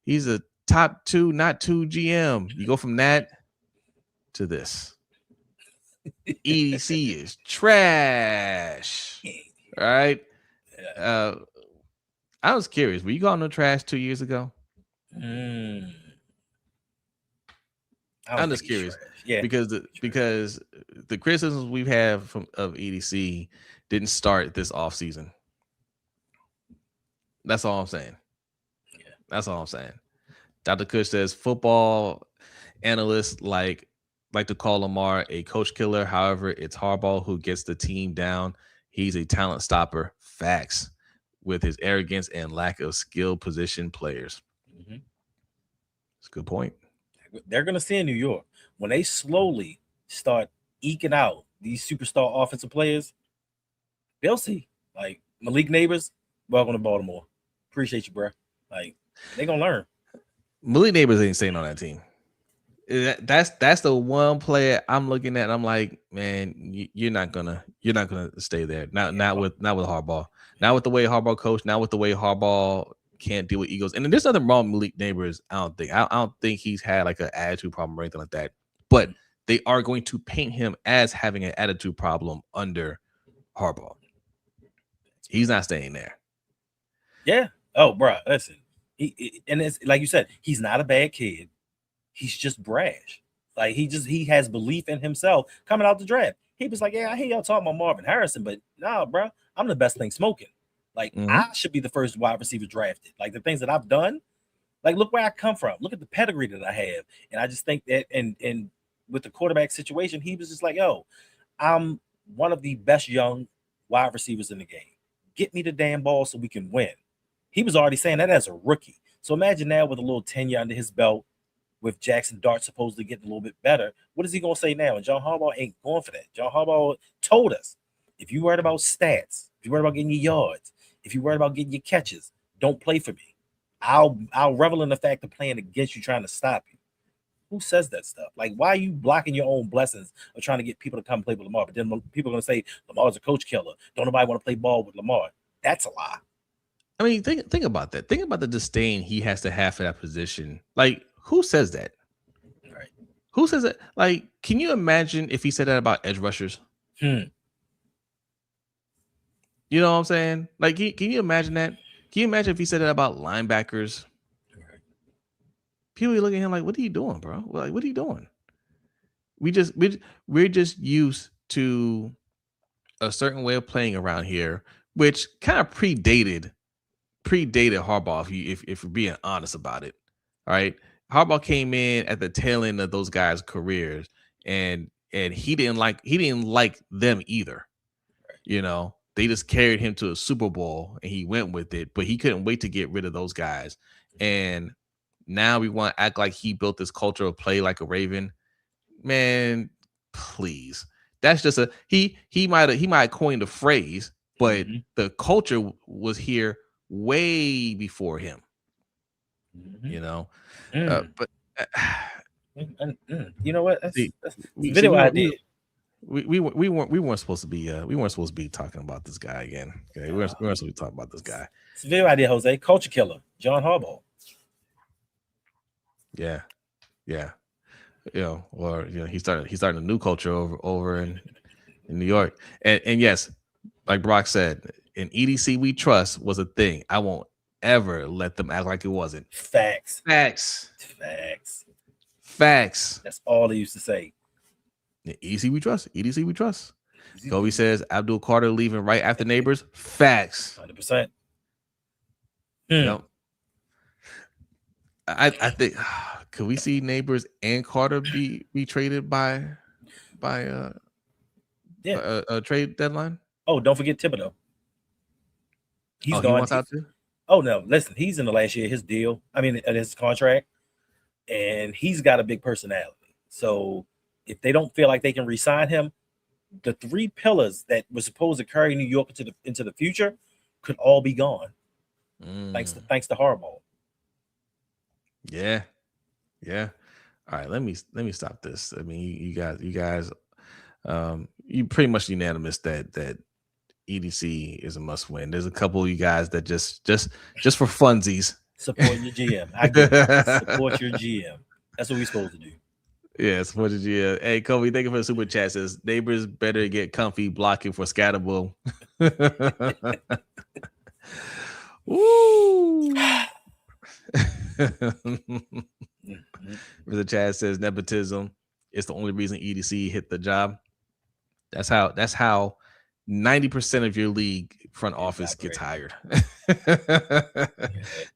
a top 2, not 2 GM. You go from that to this. EDC is trash. All right. I was curious. Were you calling them trash 2 years ago? I'm just curious. Yeah. Because the criticisms we've had of EDC didn't start this offseason. That's all I'm saying. Yeah. That's all I'm saying. Dr. Kush says football analysts like to call Lamar a coach killer. However, it's Harbaugh who gets the team down. He's a talent stopper. Facts. With his arrogance and lack of skilled position players. Mm-hmm. That's a good point. They're going to see in New York when they slowly start eking out these superstar offensive players. They'll see. Like, Malik Neighbors, welcome to Baltimore. Appreciate you, bro. Like, they're going to learn. Malik Neighbors ain't staying on that team. That's the one player I'm looking at. And I'm like, man, you're not gonna stay there. Not with Harbaugh. Not with the way Harbaugh coached. Not with the way Harbaugh can't deal with egos. And there's nothing wrong with Malik Neighbors. I don't think he's had like an attitude problem or anything like that. But they are going to paint him as having an attitude problem under Harbaugh. He's not staying there. Yeah. Oh, bro, listen. And it's like you said, he's not a bad kid. He's just brash. Like, he has belief in himself coming out the draft. He was like, yeah, I hear y'all talking about Marvin Harrison, but nah, bro, I'm the best thing smoking. Like, I should be the first wide receiver drafted. Like, the things that I've done, like, look where I come from. Look at the pedigree that I have. And I just think that, and with the quarterback situation, he was just like, yo, I'm one of the best young wide receivers in the game. Get me the damn ball so we can win. He was already saying that as a rookie. So imagine now with a little tenure under his belt, with Jackson Dart supposedly getting a little bit better, what is he going to say now? And John Harbaugh ain't going for that. John Harbaugh told us, if you worried about stats, if you worried about getting your yards, if you worried about getting your catches, don't play for me. I'll revel in the fact of playing against you, trying to stop you. Who says that stuff? Like, why are you blocking your own blessings of trying to get people to come play with Lamar? But then people are going to say Lamar's a coach killer. Don't nobody want to play ball with Lamar. That's a lie. I mean, think about that. Think about the disdain he has to have for that position. Like, who says that? Right. Who says that? Like, can you imagine if he said that about edge rushers? You know what I'm saying? Like, can you imagine that? Can you imagine if he said that about linebackers? Right. People be looking at him like, "What are you doing, bro? Like, what are you doing?" We're just used to a certain way of playing around here, which kind of predated Harbaugh. If you're being honest about it, all right. Harbaugh came in at the tail end of those guys' careers, and he didn't like them either. You know, they just carried him to a Super Bowl, and he went with it. But he couldn't wait to get rid of those guys, and now we want to act like he built this culture of play like a Raven. Man, please. That's just he might coin the phrase, but the culture was here way before him. You know, but you know what? That's we video idea. We weren't supposed to be talking about this guy again. Okay, we weren't supposed to be talking about this guy. It's a video idea, Jose. Culture killer, John Harbaugh. Yeah. You know, or he's starting a new culture over in New York. And yes, like Brock said, in EDC we trust was a thing. I won't ever let them act like it wasn't. Facts. That's all they used to say. EDC we trust. EDC we trust. Kobe says Abdul Carter leaving right after Neighbors. Facts. 100%. Yep. I think could we see Neighbors and Carter be traded by a trade deadline? Oh, don't forget Thibodeau. He's gone. He wants out too? Oh no, listen, he's in the last year of his deal. I mean, his contract, and he's got a big personality. So if they don't feel like they can re-sign him, the three pillars that were supposed to carry New York into the future could all be gone. Thanks to Harbaugh. Yeah. All right, let me stop this. I mean, you guys, you pretty much unanimous that EDC is a must win. There's a couple of you guys that just for funsies support your GM. I get it. Support your GM. That's what we're supposed to do. Yeah, support your GM. Hey, Kobe, thank you for the super chat. Says Neighbors better get comfy blocking for Scatterbull. Woo. The chat says nepotism is the only reason EDC hit the job. That's how 90% of your league front office gets hired.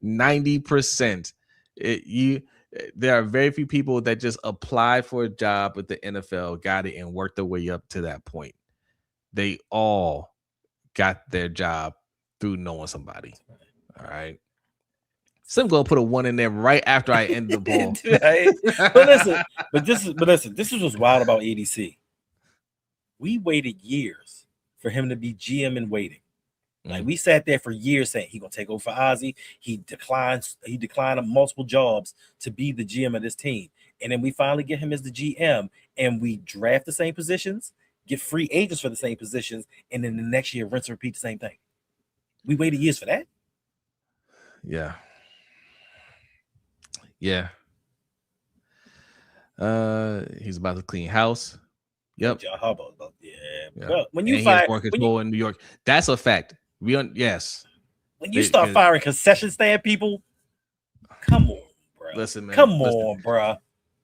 90%. There are very few people that just apply for a job with the NFL, got it, and worked their way up to that point. They all got their job through knowing somebody. All right. So I'm gonna put a 1 in there right after I end the ball. but listen, this is what's wild about EDC. We waited years for him to be GM in waiting. Like we sat there for years saying he's gonna take over for Ozzie. He declined multiple jobs to be the GM of this team. And then we finally get him as the GM, and we draft the same positions, get free agents for the same positions, and then the next year rinse and repeat the same thing. We waited years for that. Yeah. He's about to clean house. Yep. Yeah. Well, when you fire more control in New York, that's a fact. Yes. When you start firing concession stand people, come on, bro. Listen, man. Come on, bro.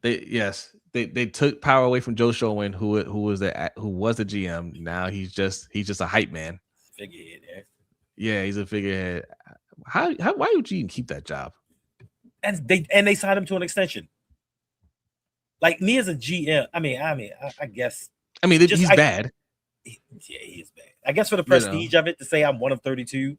They took power away from Joe Schoen, who was the GM. Now he's just a hype man. Figurehead, yeah, he's a figurehead. Why would you even keep that job? And they signed him to an extension. Like me as a GM, I guess. He's bad. He is bad. I guess for the prestige of it, to say I'm one of 32.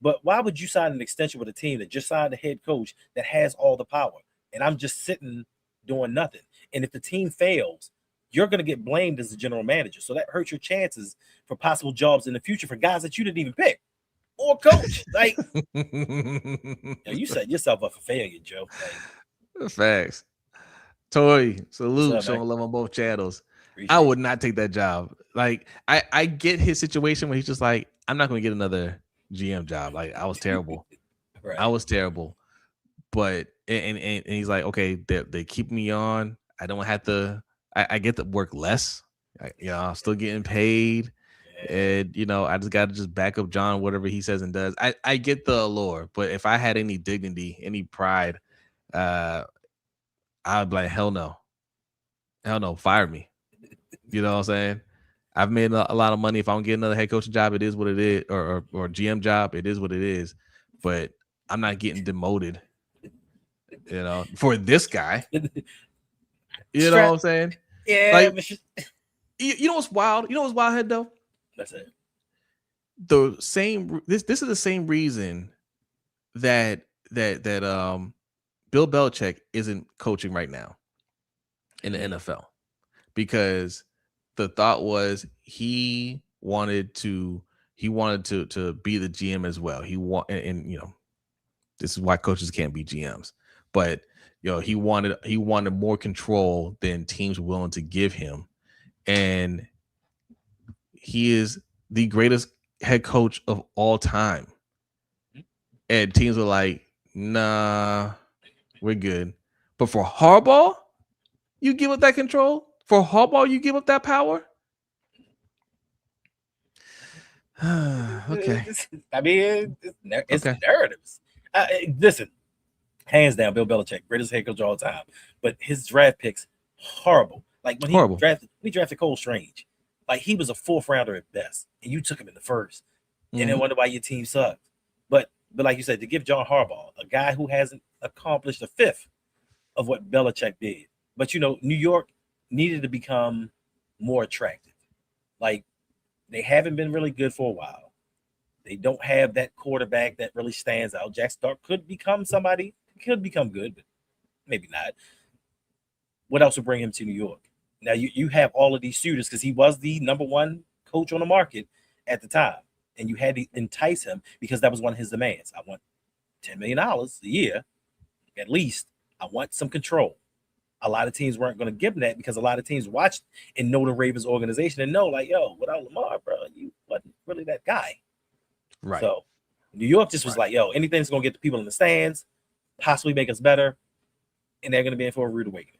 But why would you sign an extension with a team that just signed a head coach that has all the power, and I'm just sitting doing nothing? And if the team fails, you're going to get blamed as the general manager. So that hurts your chances for possible jobs in the future for guys that you didn't even pick or coach. Like, you set yourself up for failure, Joe. Like, facts. Toy, salute, showing love on both channels. I would not take that job. Like, I get his situation where he's just like, I'm not going to get another GM job. Like I was terrible. Right. I was terrible. But and he's like, okay, they keep me on. I don't have to. I get to work less. I'm still getting paid, Yeah. and I just got to just back up John whatever he says and does. I get the allure, but if I had any dignity, any pride, uh, I'd be like, hell no, fire me. You know what I'm saying? I've made a lot of money. If I don't get another head coaching job, it is what it is, or GM job, it is what it is. But I'm not getting demoted, for this guy. You know what I'm saying? Yeah, Like, but you know what's wild? You know what's wild, Hendo? that's it. This is the same reason that Bill Belichick isn't coaching right now in the NFL, because the thought was he wanted to be the GM as well. And this is why coaches can't be GMs, but he wanted more control than teams were willing to give him, and he is the greatest head coach of all time. And teams were like, nah, we're good. But for Harbaugh, you give up that control? For Harbaugh, you give up that power? Okay. I mean, it's Okay. narratives. Listen, hands down, Bill Belichick, greatest head coach of all time. But his draft picks, horrible. Like when Horrible. we drafted Cole Strange, like he was a fourth rounder at best, and you took him in the first, and then Mhm. wonder why your team sucked. But like you said, to give John Harbaugh, a guy who hasn't accomplished a fifth of what Belichick did, but New York needed to become more attractive. Like they haven't been really good for a while. They don't have that quarterback that really stands out. Jack Stark could become somebody, could become good, but maybe not. What else would bring him to New York? Now you have all of these suitors because he was the number one coach on the market at the time, and you had to entice him because that was one of his demands. I want $10 million a year, at least. I want some control. A lot of teams weren't going to give him that because a lot of teams watched and know the Ravens organization and know, like, yo, without Lamar, bro, you wasn't really that guy. Right. So New York just was like, yo, anything's going to get the people in the stands, possibly make us better, and they're going to be in for a rude awakening.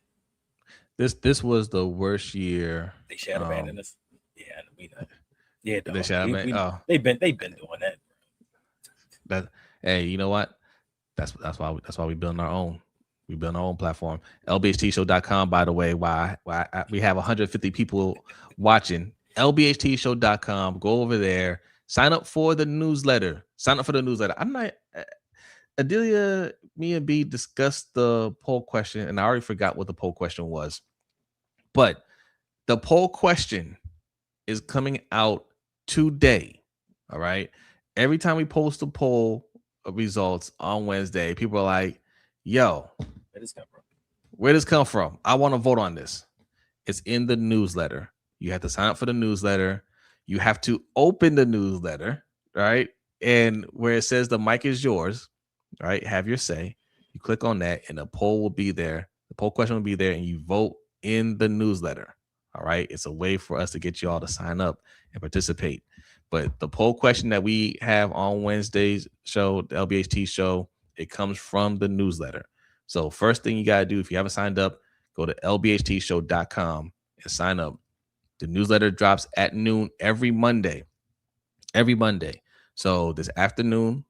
This was the worst year. They shadow banning us. Yeah, we know. Yeah, They shadow ban. Oh, they've been doing that. that. Hey, you know what? That's why we building our own. We build our own platform. LBHTShow.com, by the way, why we have 150 people watching. LBHTShow.com. Go over there. Sign up for the newsletter. I'm not. Adelia, me and B discussed the poll question, and I already forgot what the poll question was. But the poll question is coming out today. All right. Every time we post a poll results on Wednesday, people are like, yo, where does this come from? I want to vote on this. It's in the newsletter. You have to sign up for the newsletter. You have to open the newsletter, right? And where it says the mic is yours, right? Have your say. You click on that, and the poll will be there. The poll question will be there, and you vote in the newsletter. All right. It's a way for us to get you all to sign up and participate. But the poll question that we have on Wednesday's show, the LBHT show, it comes from the newsletter. So first thing you got to do, if you haven't signed up, go to lbhtshow.com and sign up. The newsletter drops at noon every Monday. Every Monday. So this afternoon,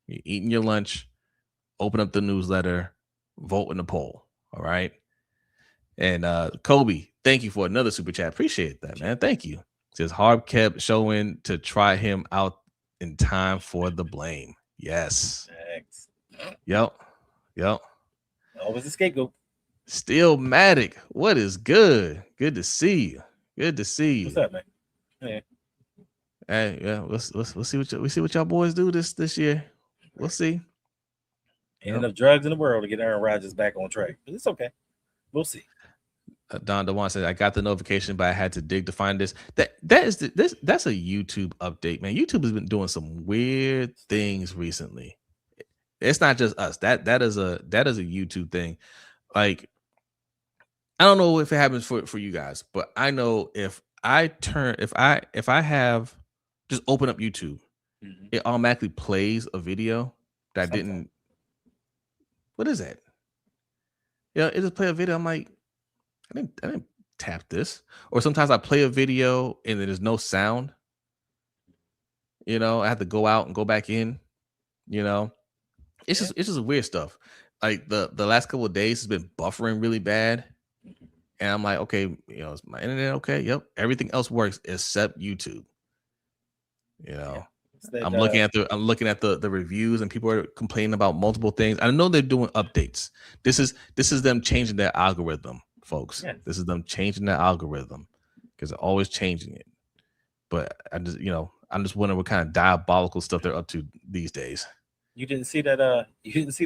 you're eating your lunch, open up the newsletter, vote in the poll. All right. And Kobe, thank you for another super chat. Appreciate that, man. Thank you. Says Harb kept showing to try him out in time for the blame. Yes. Thanks. Yep. Always a scapegoat. Still Matic. What is good? Good to see you. Good to see you. What's up, man? Yeah. Hey, yeah. We'll see what y'all boys do this year. We'll see. Ain't enough drugs in the world to get Aaron Rodgers back on track, but it's okay. We'll see. Don DeWan says, I got the notification, but I had to dig to find this. That's a YouTube update, man. YouTube has been doing some weird things recently. It's not just us. That is a YouTube thing. Like, I don't know if it happens for you guys, but I know if I have just open up YouTube it automatically plays a video that Sometimes. didn't. What is that? Yeah, it just play a video. I'm like, I didn't tap this. Or sometimes I play a video and there's no sound. I have to go out and go back in. You know, Yeah. it's just weird stuff. Like the last couple of days has been buffering really bad, and I'm like, okay, is my internet okay? Yep, everything else works except YouTube. You Yeah. know, It's that, I'm looking at the reviews, and people are complaining about multiple things. I know they're doing updates. This is them changing their algorithm, folks. yeah. This is them changing their algorithm because they're always changing it. But I'm just wondering what kind of diabolical stuff they're up to these days. You didn't see that. You didn't see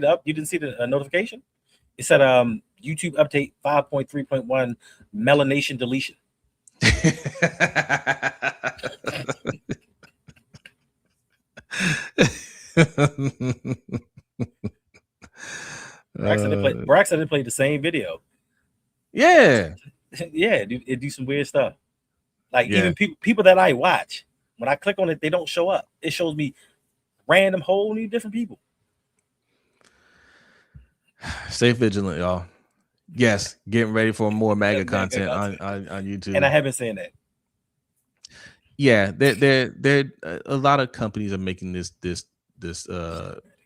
the notification. It said YouTube update 5.3.1 melanation deletion. Brock said they played the same video. Yeah. Yeah, it do some weird stuff. Like Yeah. even people that I watch, when I click on it, they don't show up. It shows me random whole new different people. Stay vigilant, y'all. Yes, getting ready for more MAGA content on YouTube. And I haven't seen that. Yeah, they're a lot of companies are making this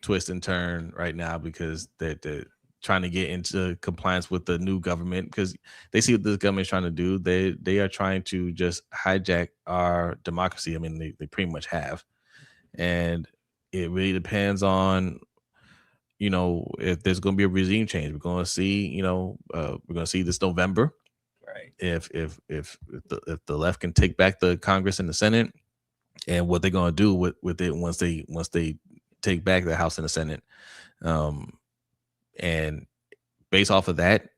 twist and turn right now because they're trying to get into compliance with the new government because they see what this government is trying to do. They are trying to just hijack our democracy. I mean, they pretty much have, and it really depends on if there's going to be a regime change. We're going to see we're going to see this November. Right. If the left can take back the Congress and the Senate, and what they're going to do with it once they take back the House and the Senate, and based off of that,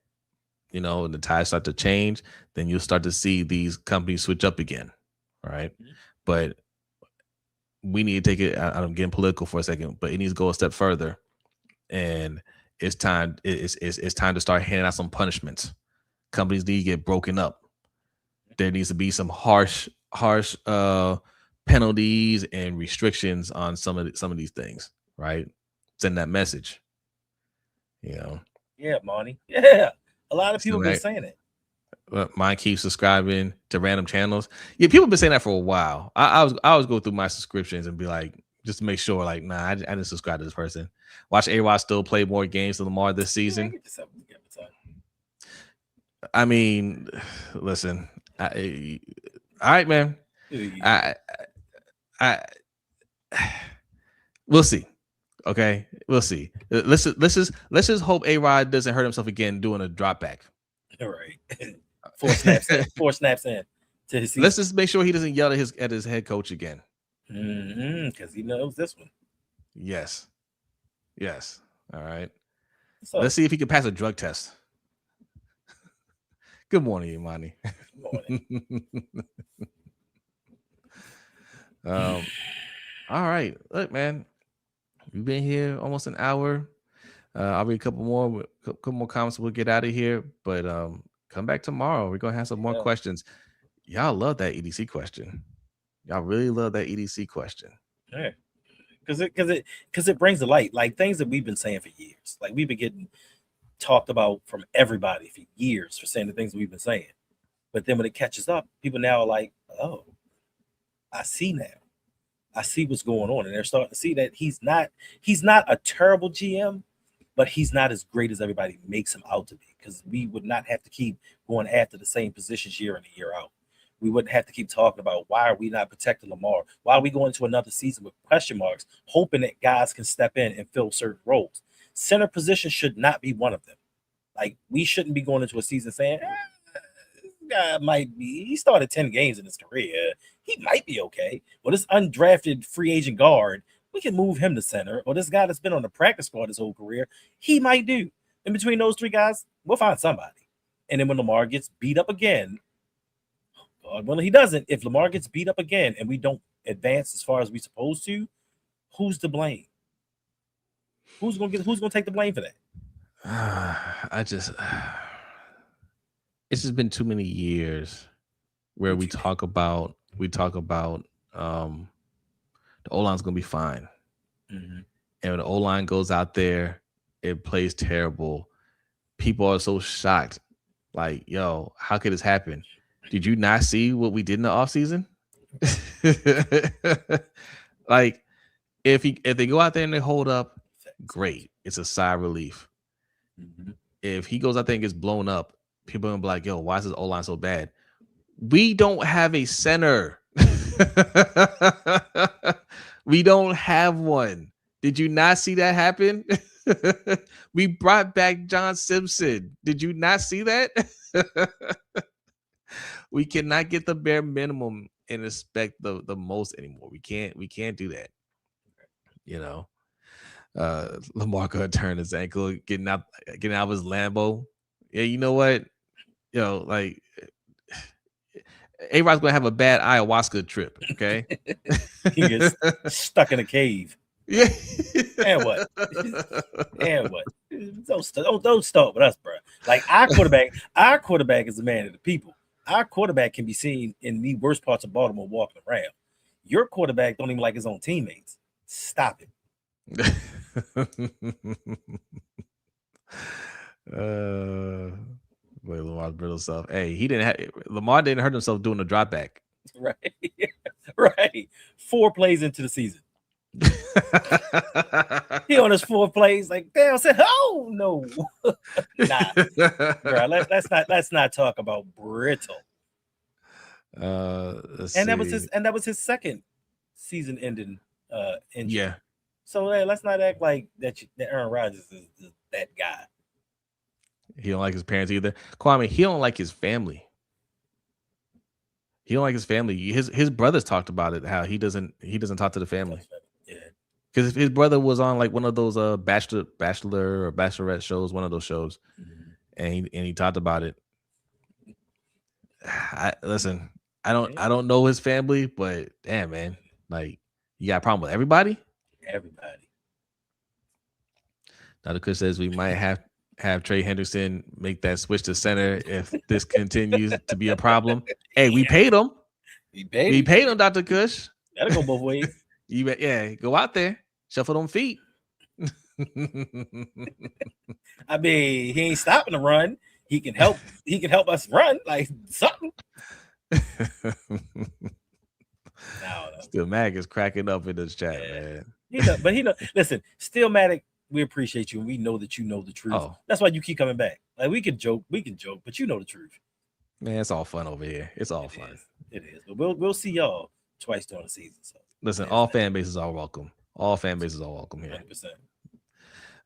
the tides start to change, then you'll start to see these companies switch up again, right? But we need to take it. I'm getting political for a second, but it needs to go a step further, and it's time. It's time to start handing out some punishments. Companies need to get broken up. There needs to be some harsh penalties and restrictions on some of these things, right? Send that message. Yeah, Monty. Yeah, a lot of people have been saying it. Mine keeps subscribing to random channels. Yeah, people have been saying that for a while. I always go through my subscriptions and be like, just to make sure, like, nah, I didn't subscribe to this person. Watch A-Rod still play more games than Lamar this season. I mean, listen, all right, man. We'll see. Okay, we'll see. Let's just hope A-Rod doesn't hurt himself again doing a drop back. All right. 4 snaps in to his season. Let's just make sure he doesn't yell at his head coach again. Because he knows this one. Yes. All right. So, let's see if he can pass a drug test. Good morning, Imani. Good morning. All right. Look, man, we've been here almost an hour. I'll read a couple more comments. We'll get out of here. But come back tomorrow. We're gonna have some more questions. Y'all love that EDC question. Y'all really love that EDC question. Yeah. Because it brings to light like things that we've been saying for years. Like we've been getting talked about from everybody for years for saying the things we've been saying. But then when it catches up, people now are like, oh, I see now. I see what's going on. And they're starting to see that he's not a terrible GM, but he's not as great as everybody makes him out to be, because we would not have to keep going after the same positions year in and year out. We wouldn't have to keep talking about why are we not protecting Lamar? Why are we going into another season with question marks, hoping that guys can step in and fill certain roles? Center position should not be one of them. Like, we shouldn't be going into a season saying, this guy might be, he started 10 games in his career. He might be okay. Well, this undrafted free agent guard, we can move him to center. Or this guy that's been on the practice squad his whole career, he might do. In between those three guys, we'll find somebody. And then when Lamar gets beat up again, well, he doesn't. If Lamar gets beat up again and we don't advance as far as we're supposed to, who's to blame? Who's gonna take the blame for that? It's just been too many years where we talk about the The O-line's gonna be fine. Mm-hmm. And when the O-line goes out there, it plays terrible. People are so shocked. Like, yo, how could this happen? Did you not see what we did in the offseason? Like, if they go out there and they hold up, great. It's a sigh of relief. Mm-hmm. If he goes out there and gets blown up, people are gonna be like, yo, why is this O-line so bad? We don't have a center. We don't have one. Did you not see that happen? We brought back John Simpson. Did you not see that? We cannot get the bare minimum and expect the most anymore. We can't do that. You know, Lamar could turn his ankle, getting out of his Lambo. Yeah, you know what? Yo, like A-Rod's gonna have a bad ayahuasca trip. Okay, He gets stuck in a cave. Yeah. And what? And what? Don't start with us, bro. Like our quarterback is a man of the people. Our quarterback can be seen in the worst parts of Baltimore walking around. Your quarterback don't even like his own teammates. Stop it. Wait, Lamar's brittle self. Hey, Lamar didn't hurt himself doing the drop back. Right. Right. 4 plays into the season. He on his 4 plays, like damn, said, oh no. Nah, bro, let's not talk about brittle. That was his second season ending injury. Yeah. So let's not act like that Aaron Rodgers is that guy. He don't like his parents either. Kwame, he don't like his family. He don't like his family. His brothers talked about it, how he doesn't talk to the family. Yeah. Because his brother was on like one of those bachelor or bachelorette shows, one of those shows, and he talked about it. Listen, I don't know his family, but damn, man, like you got a problem with everybody. Everybody. Dr. Kush says we might have Trey Henderson make that switch to center if this continues to be a problem. Hey, we paid him. We paid him, Dr. Kush. That'll go both ways. Go out there, shuffle them feet. I mean, he ain't stopping the run. He can help us run like something. Still Mag is cracking up in this chat, man. He know. Listen, Still Matic, we appreciate you, and we know that you know the truth. Oh. That's why you keep coming back. Like we can joke, but you know the truth. Man, it's all fun over here. It's all fun. It is. But we'll see y'all twice during the season. So listen, all fan bases are welcome. All fan bases are welcome here.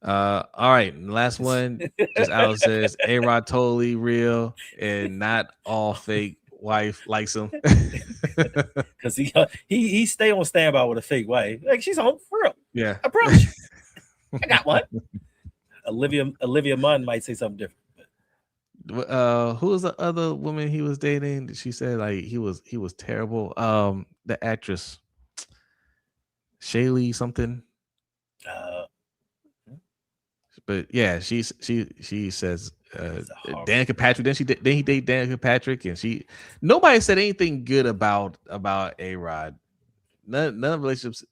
100%. All right, last one. Just Alex says A-Rod totally real and not all fake. Wife likes him because he stay on standby with a fake wife. Like she's home for real. Yeah, I promise you. I got one. Olivia Munn might say something different. But. Who was the other woman he was dating? She said like he was terrible. The actress Shaylee something. But yeah, she says Danica Patrick. Then he dated Danica Patrick, and nobody said anything good about A-Rod. None of relationships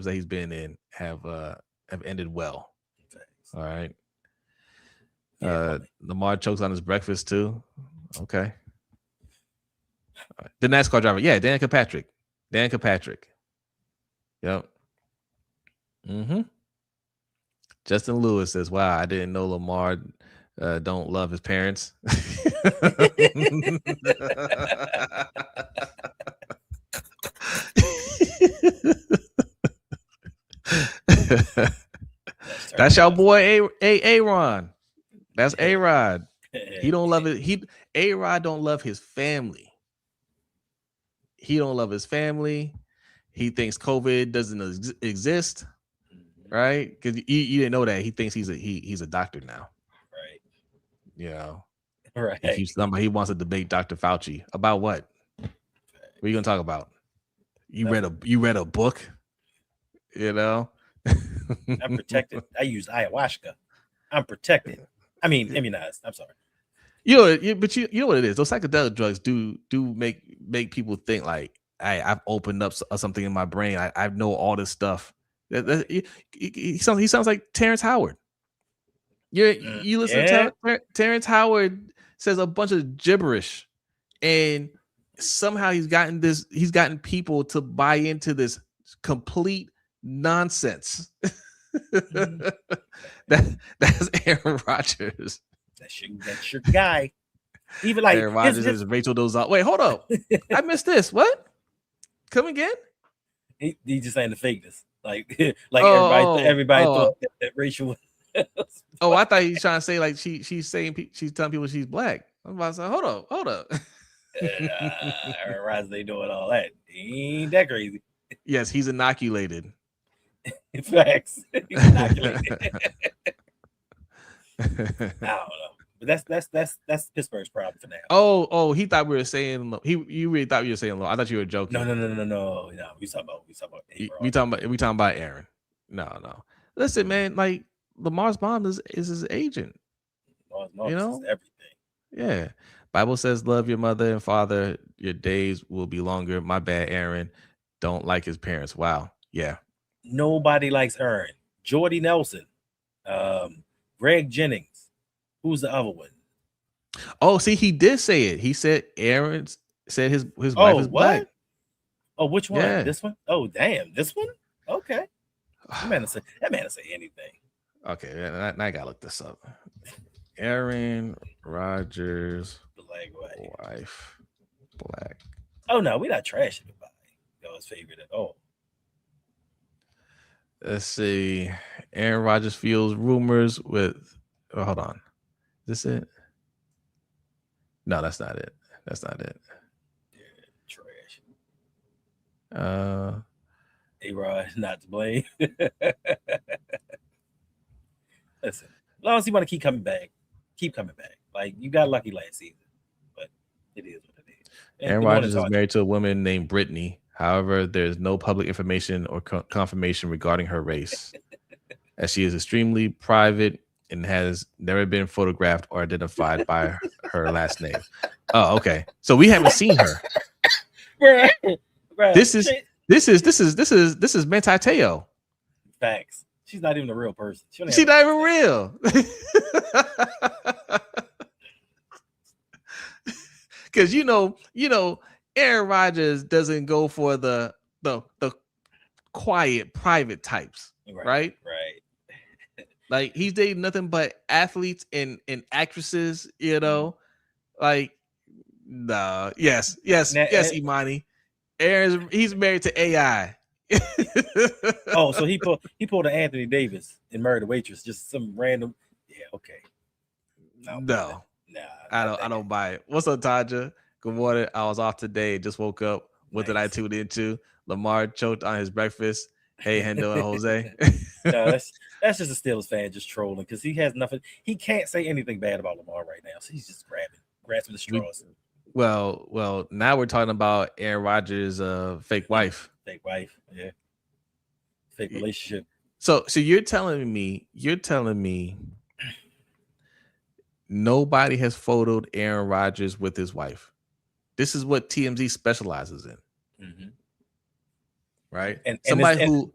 that he's been in have ended well. All right. Lamar chokes on his breakfast too. Okay. Right. The NASCAR driver, yeah, Danica Patrick. Yep. Justin Lewis says, "Wow, I didn't know Lamar don't love his parents." That's your boy A-Ron. That's A-Rod. He don't love it. A-Rod don't love his family. He don't love his family. He thinks COVID doesn't exist. Right? Because you didn't know that. He thinks he's a doctor now. Right. You know. Right. He wants to debate Dr. Fauci. About what? What are you gonna talk about? You read a book? You know? I'm protected. I use ayahuasca. I'm protected. I mean immunized. I'm sorry. But you know what it is? Those psychedelic drugs do make people think like I've opened up something in my brain. I know all this stuff. He sounds like Terrence Howard. You listen to Terrence Howard says a bunch of gibberish, and somehow he's gotten people to buy into this complete nonsense. That's Aaron Rodgers. That's your guy. Even like Aaron Rodgers is Rachel Dolezal. Wait, hold up. I missed this. What? Come again? He just saying the fakeness. Like everybody thought that Rachel. I thought he was trying to say like she's telling people she's black. I'm about to say, hold up. Aaron Rodgers ain't doing all that. He ain't that crazy. Yes, he's inoculated. Facts. He's inoculated. I don't know. But that's Pittsburgh's problem for now. Oh, he thought we were saying you really thought you were saying low. I thought you were joking. No. We talking about Aaron. No. Listen, man, like Lamar's mom is his agent. Lamar's mom is everything. Yeah. Bible says, love your mother and father. Your days will be longer. My bad, Aaron. Don't like his parents. Wow. Yeah. Nobody likes Aaron. Jordy Nelson. Greg Jennings. Who's the other one? Oh, see, he did say it. He said Aaron said his wife is black. Oh, which one? Yeah. This one? Oh, damn. This one? Okay. That man will say anything. Okay, now I gotta look this up. Aaron Rodgers, black wife, black. Oh no, we're not trashing anybody. Y'all's favorite at all. Let's see. Aaron Rodgers feels rumors with. Oh, hold on. Is this it? No, that's not it. Yeah, trash. A-Rod not to blame. Listen, as long as you want to keep coming back. Like you got lucky last season, but it is what it is. Aaron Rodgers is married to a woman named Brittany. However, there is no public information or confirmation regarding her race, as she is extremely private and has never been photographed or identified by her last name. Oh, okay. So we haven't seen her. This is Manti Te'o. Facts. She's not even a real person. She's not even real. Because you know, Aaron Rodgers doesn't go for the quiet, private types, right? Right. Like he's dating nothing but athletes and actresses, Like, no, yes, Imani. He's married to AI. Oh, so he pulled an Anthony Davis and married a waitress, just some random. Yeah, okay. No, I don't buy it. What's up, Taja? Good morning. I was off today. Just woke up. What did I tune into? Lamar choked on his breakfast. Hey, Hendo and Jose. No, that's just a Steelers fan just trolling because he has nothing. He can't say anything bad about Lamar right now, so he's just grasping the straws. Well, now we're talking about Aaron Rodgers' fake wife. Fake wife, yeah. Fake relationship. So you're telling me nobody has photoed Aaron Rodgers with his wife. This is what TMZ specializes in. Mm-hmm. Right? And somebody who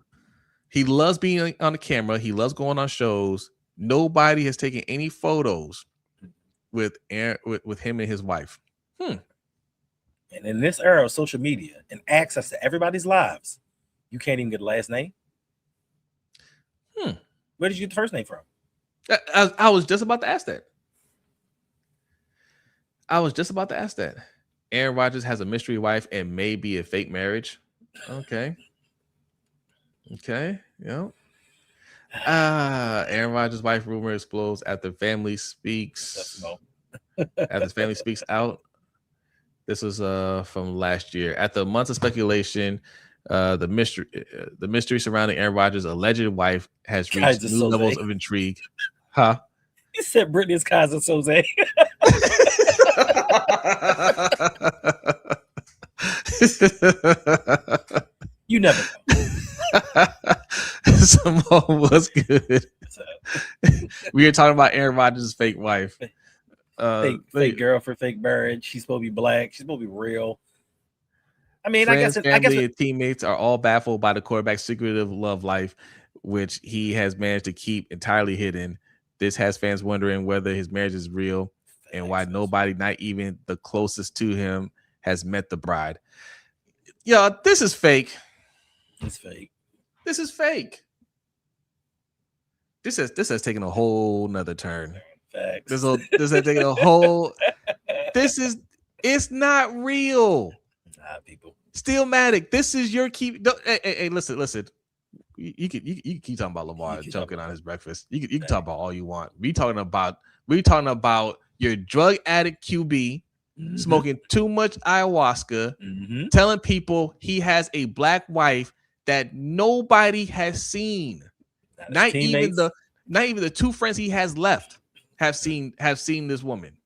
he loves being on the camera, he loves going on shows. Nobody has taken any photos with him and his wife. And in this era of social media and access to everybody's lives, you can't even get a last name. Where did you get the first name from? I was just about to ask that. Aaron Rodgers has a mystery wife and maybe a fake marriage. Okay. Yeah. Aaron Rodgers' wife rumor explodes after family speaks. After family speaks out. This was from last year. After months of speculation, the mystery surrounding Aaron Rodgers' alleged wife has reached new levels of intrigue. Huh? He said Brittany's cousin Jose. You never know. Simone was good. We were talking about Aaron Rodgers' fake wife. Fake girlfriend, fake marriage. She's supposed to be black. She's supposed to be real. I mean, Friends, I guess family, and teammates are all baffled by the quarterback's secretive love life, which he has managed to keep entirely hidden. This has fans wondering whether his marriage is real and why nobody, not even the closest to him, has met the bride. Yo, this is fake. It's fake. This is fake. This has taken a whole nother turn. Facts. This has taken a whole. It's not real. Nah, people. Stillmatic, this is your key. Hey, listen. You can keep talking about Lamar choking on his breakfast. You can talk about all you want. We talking about your drug addict QB smoking too much ayahuasca, telling people he has a black wife that nobody has seen. Not even the two friends he has left have seen this woman.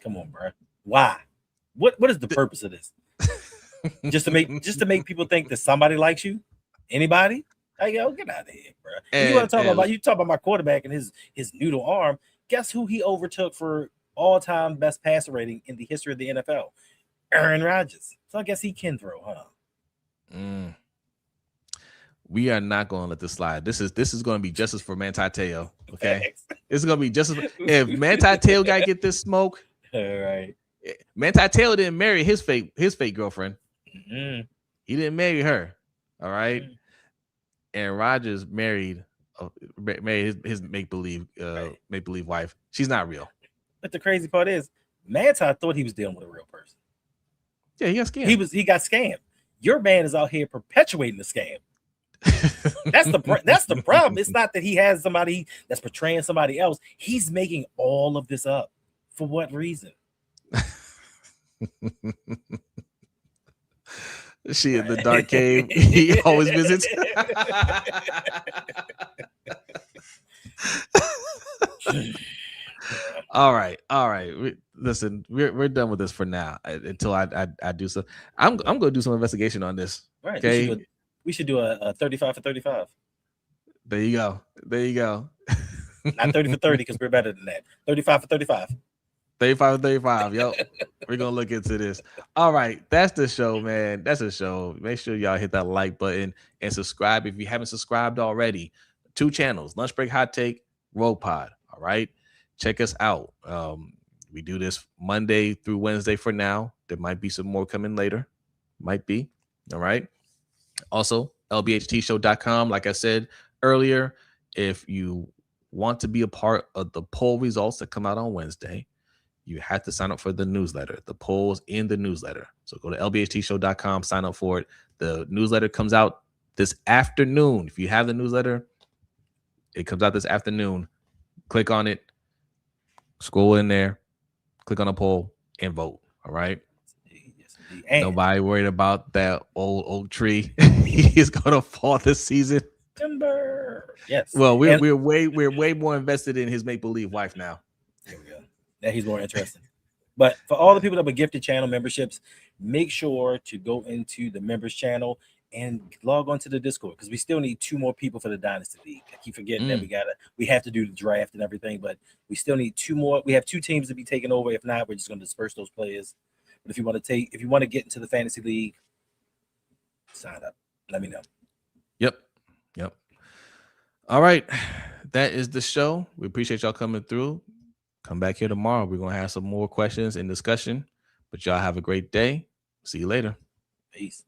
Come on, bro. Why? What is the purpose of this? just to make people think that somebody likes you? Anybody? Like, yo, get out of here, bro. And you want to talk about my quarterback and his noodle arm? Guess who he overtook for all-time best passer rating in the history of the NFL? Aaron Rodgers. So I guess he can throw, huh? We are not going to let this slide. This is going to be justice for Manti Te'o. Okay, this is going to be justice. If Manti Te'o got to get this smoke, all right. Manti Te'o didn't marry his fake girlfriend. He didn't marry her. All right. And Rodgers married his make believe wife. She's not real. But the crazy part is, Manti thought he was dealing with a real person. Yeah, he got scammed. He got scammed. Your man is out here perpetuating the scam. That's the problem. It's not that he has somebody that's portraying somebody else. He's making all of this up. For what reason? She in the dark cave he always visits. All right. Listen, we're done with this for now until I do so. I'm gonna do some investigation on this. Right. Okay. We should do a 35 for 35. There you go. Not 30 for 30 because we're better than that. 35 for 35. 35 for 35. Yep. We're going to look into this. All right. That's the show, man. That's the show. Make sure y'all hit that like button and subscribe if you haven't subscribed already. 2 channels, Lunch Break Hot Take, Rogue Pod. All right. Check us out. We do this Monday through Wednesday for now. There might be some more coming later. Might be. All right. Also, LBHTShow.com. Like I said earlier, if you want to be a part of the poll results that come out on Wednesday, you have to sign up for the newsletter. The polls in the newsletter. So go to LBHTShow.com, sign up for it. The newsletter comes out this afternoon. If you have the newsletter, it comes out this afternoon. Click on it, scroll in there, click on a poll, and vote. All right. And nobody worried about that old oak tree. He's gonna fall this season. Timber. Yes. Well, we're way more invested in his make believe wife now. There we go. That he's more interested. But for all the people that were gifted channel memberships, make sure to go into the members channel and log on to the Discord because we still need 2 more people for the Dynasty League. I keep forgetting that we have to do the draft and everything, but we still need 2 more. We have 2 teams to be taken over. If not, we're just going to disperse those players. But if you want to get into the fantasy league, sign up. Let me know. Yep. All right. That is the show. We appreciate y'all coming through. Come back here tomorrow. We're going to have some more questions and discussion. But y'all have a great day. See you later. Peace.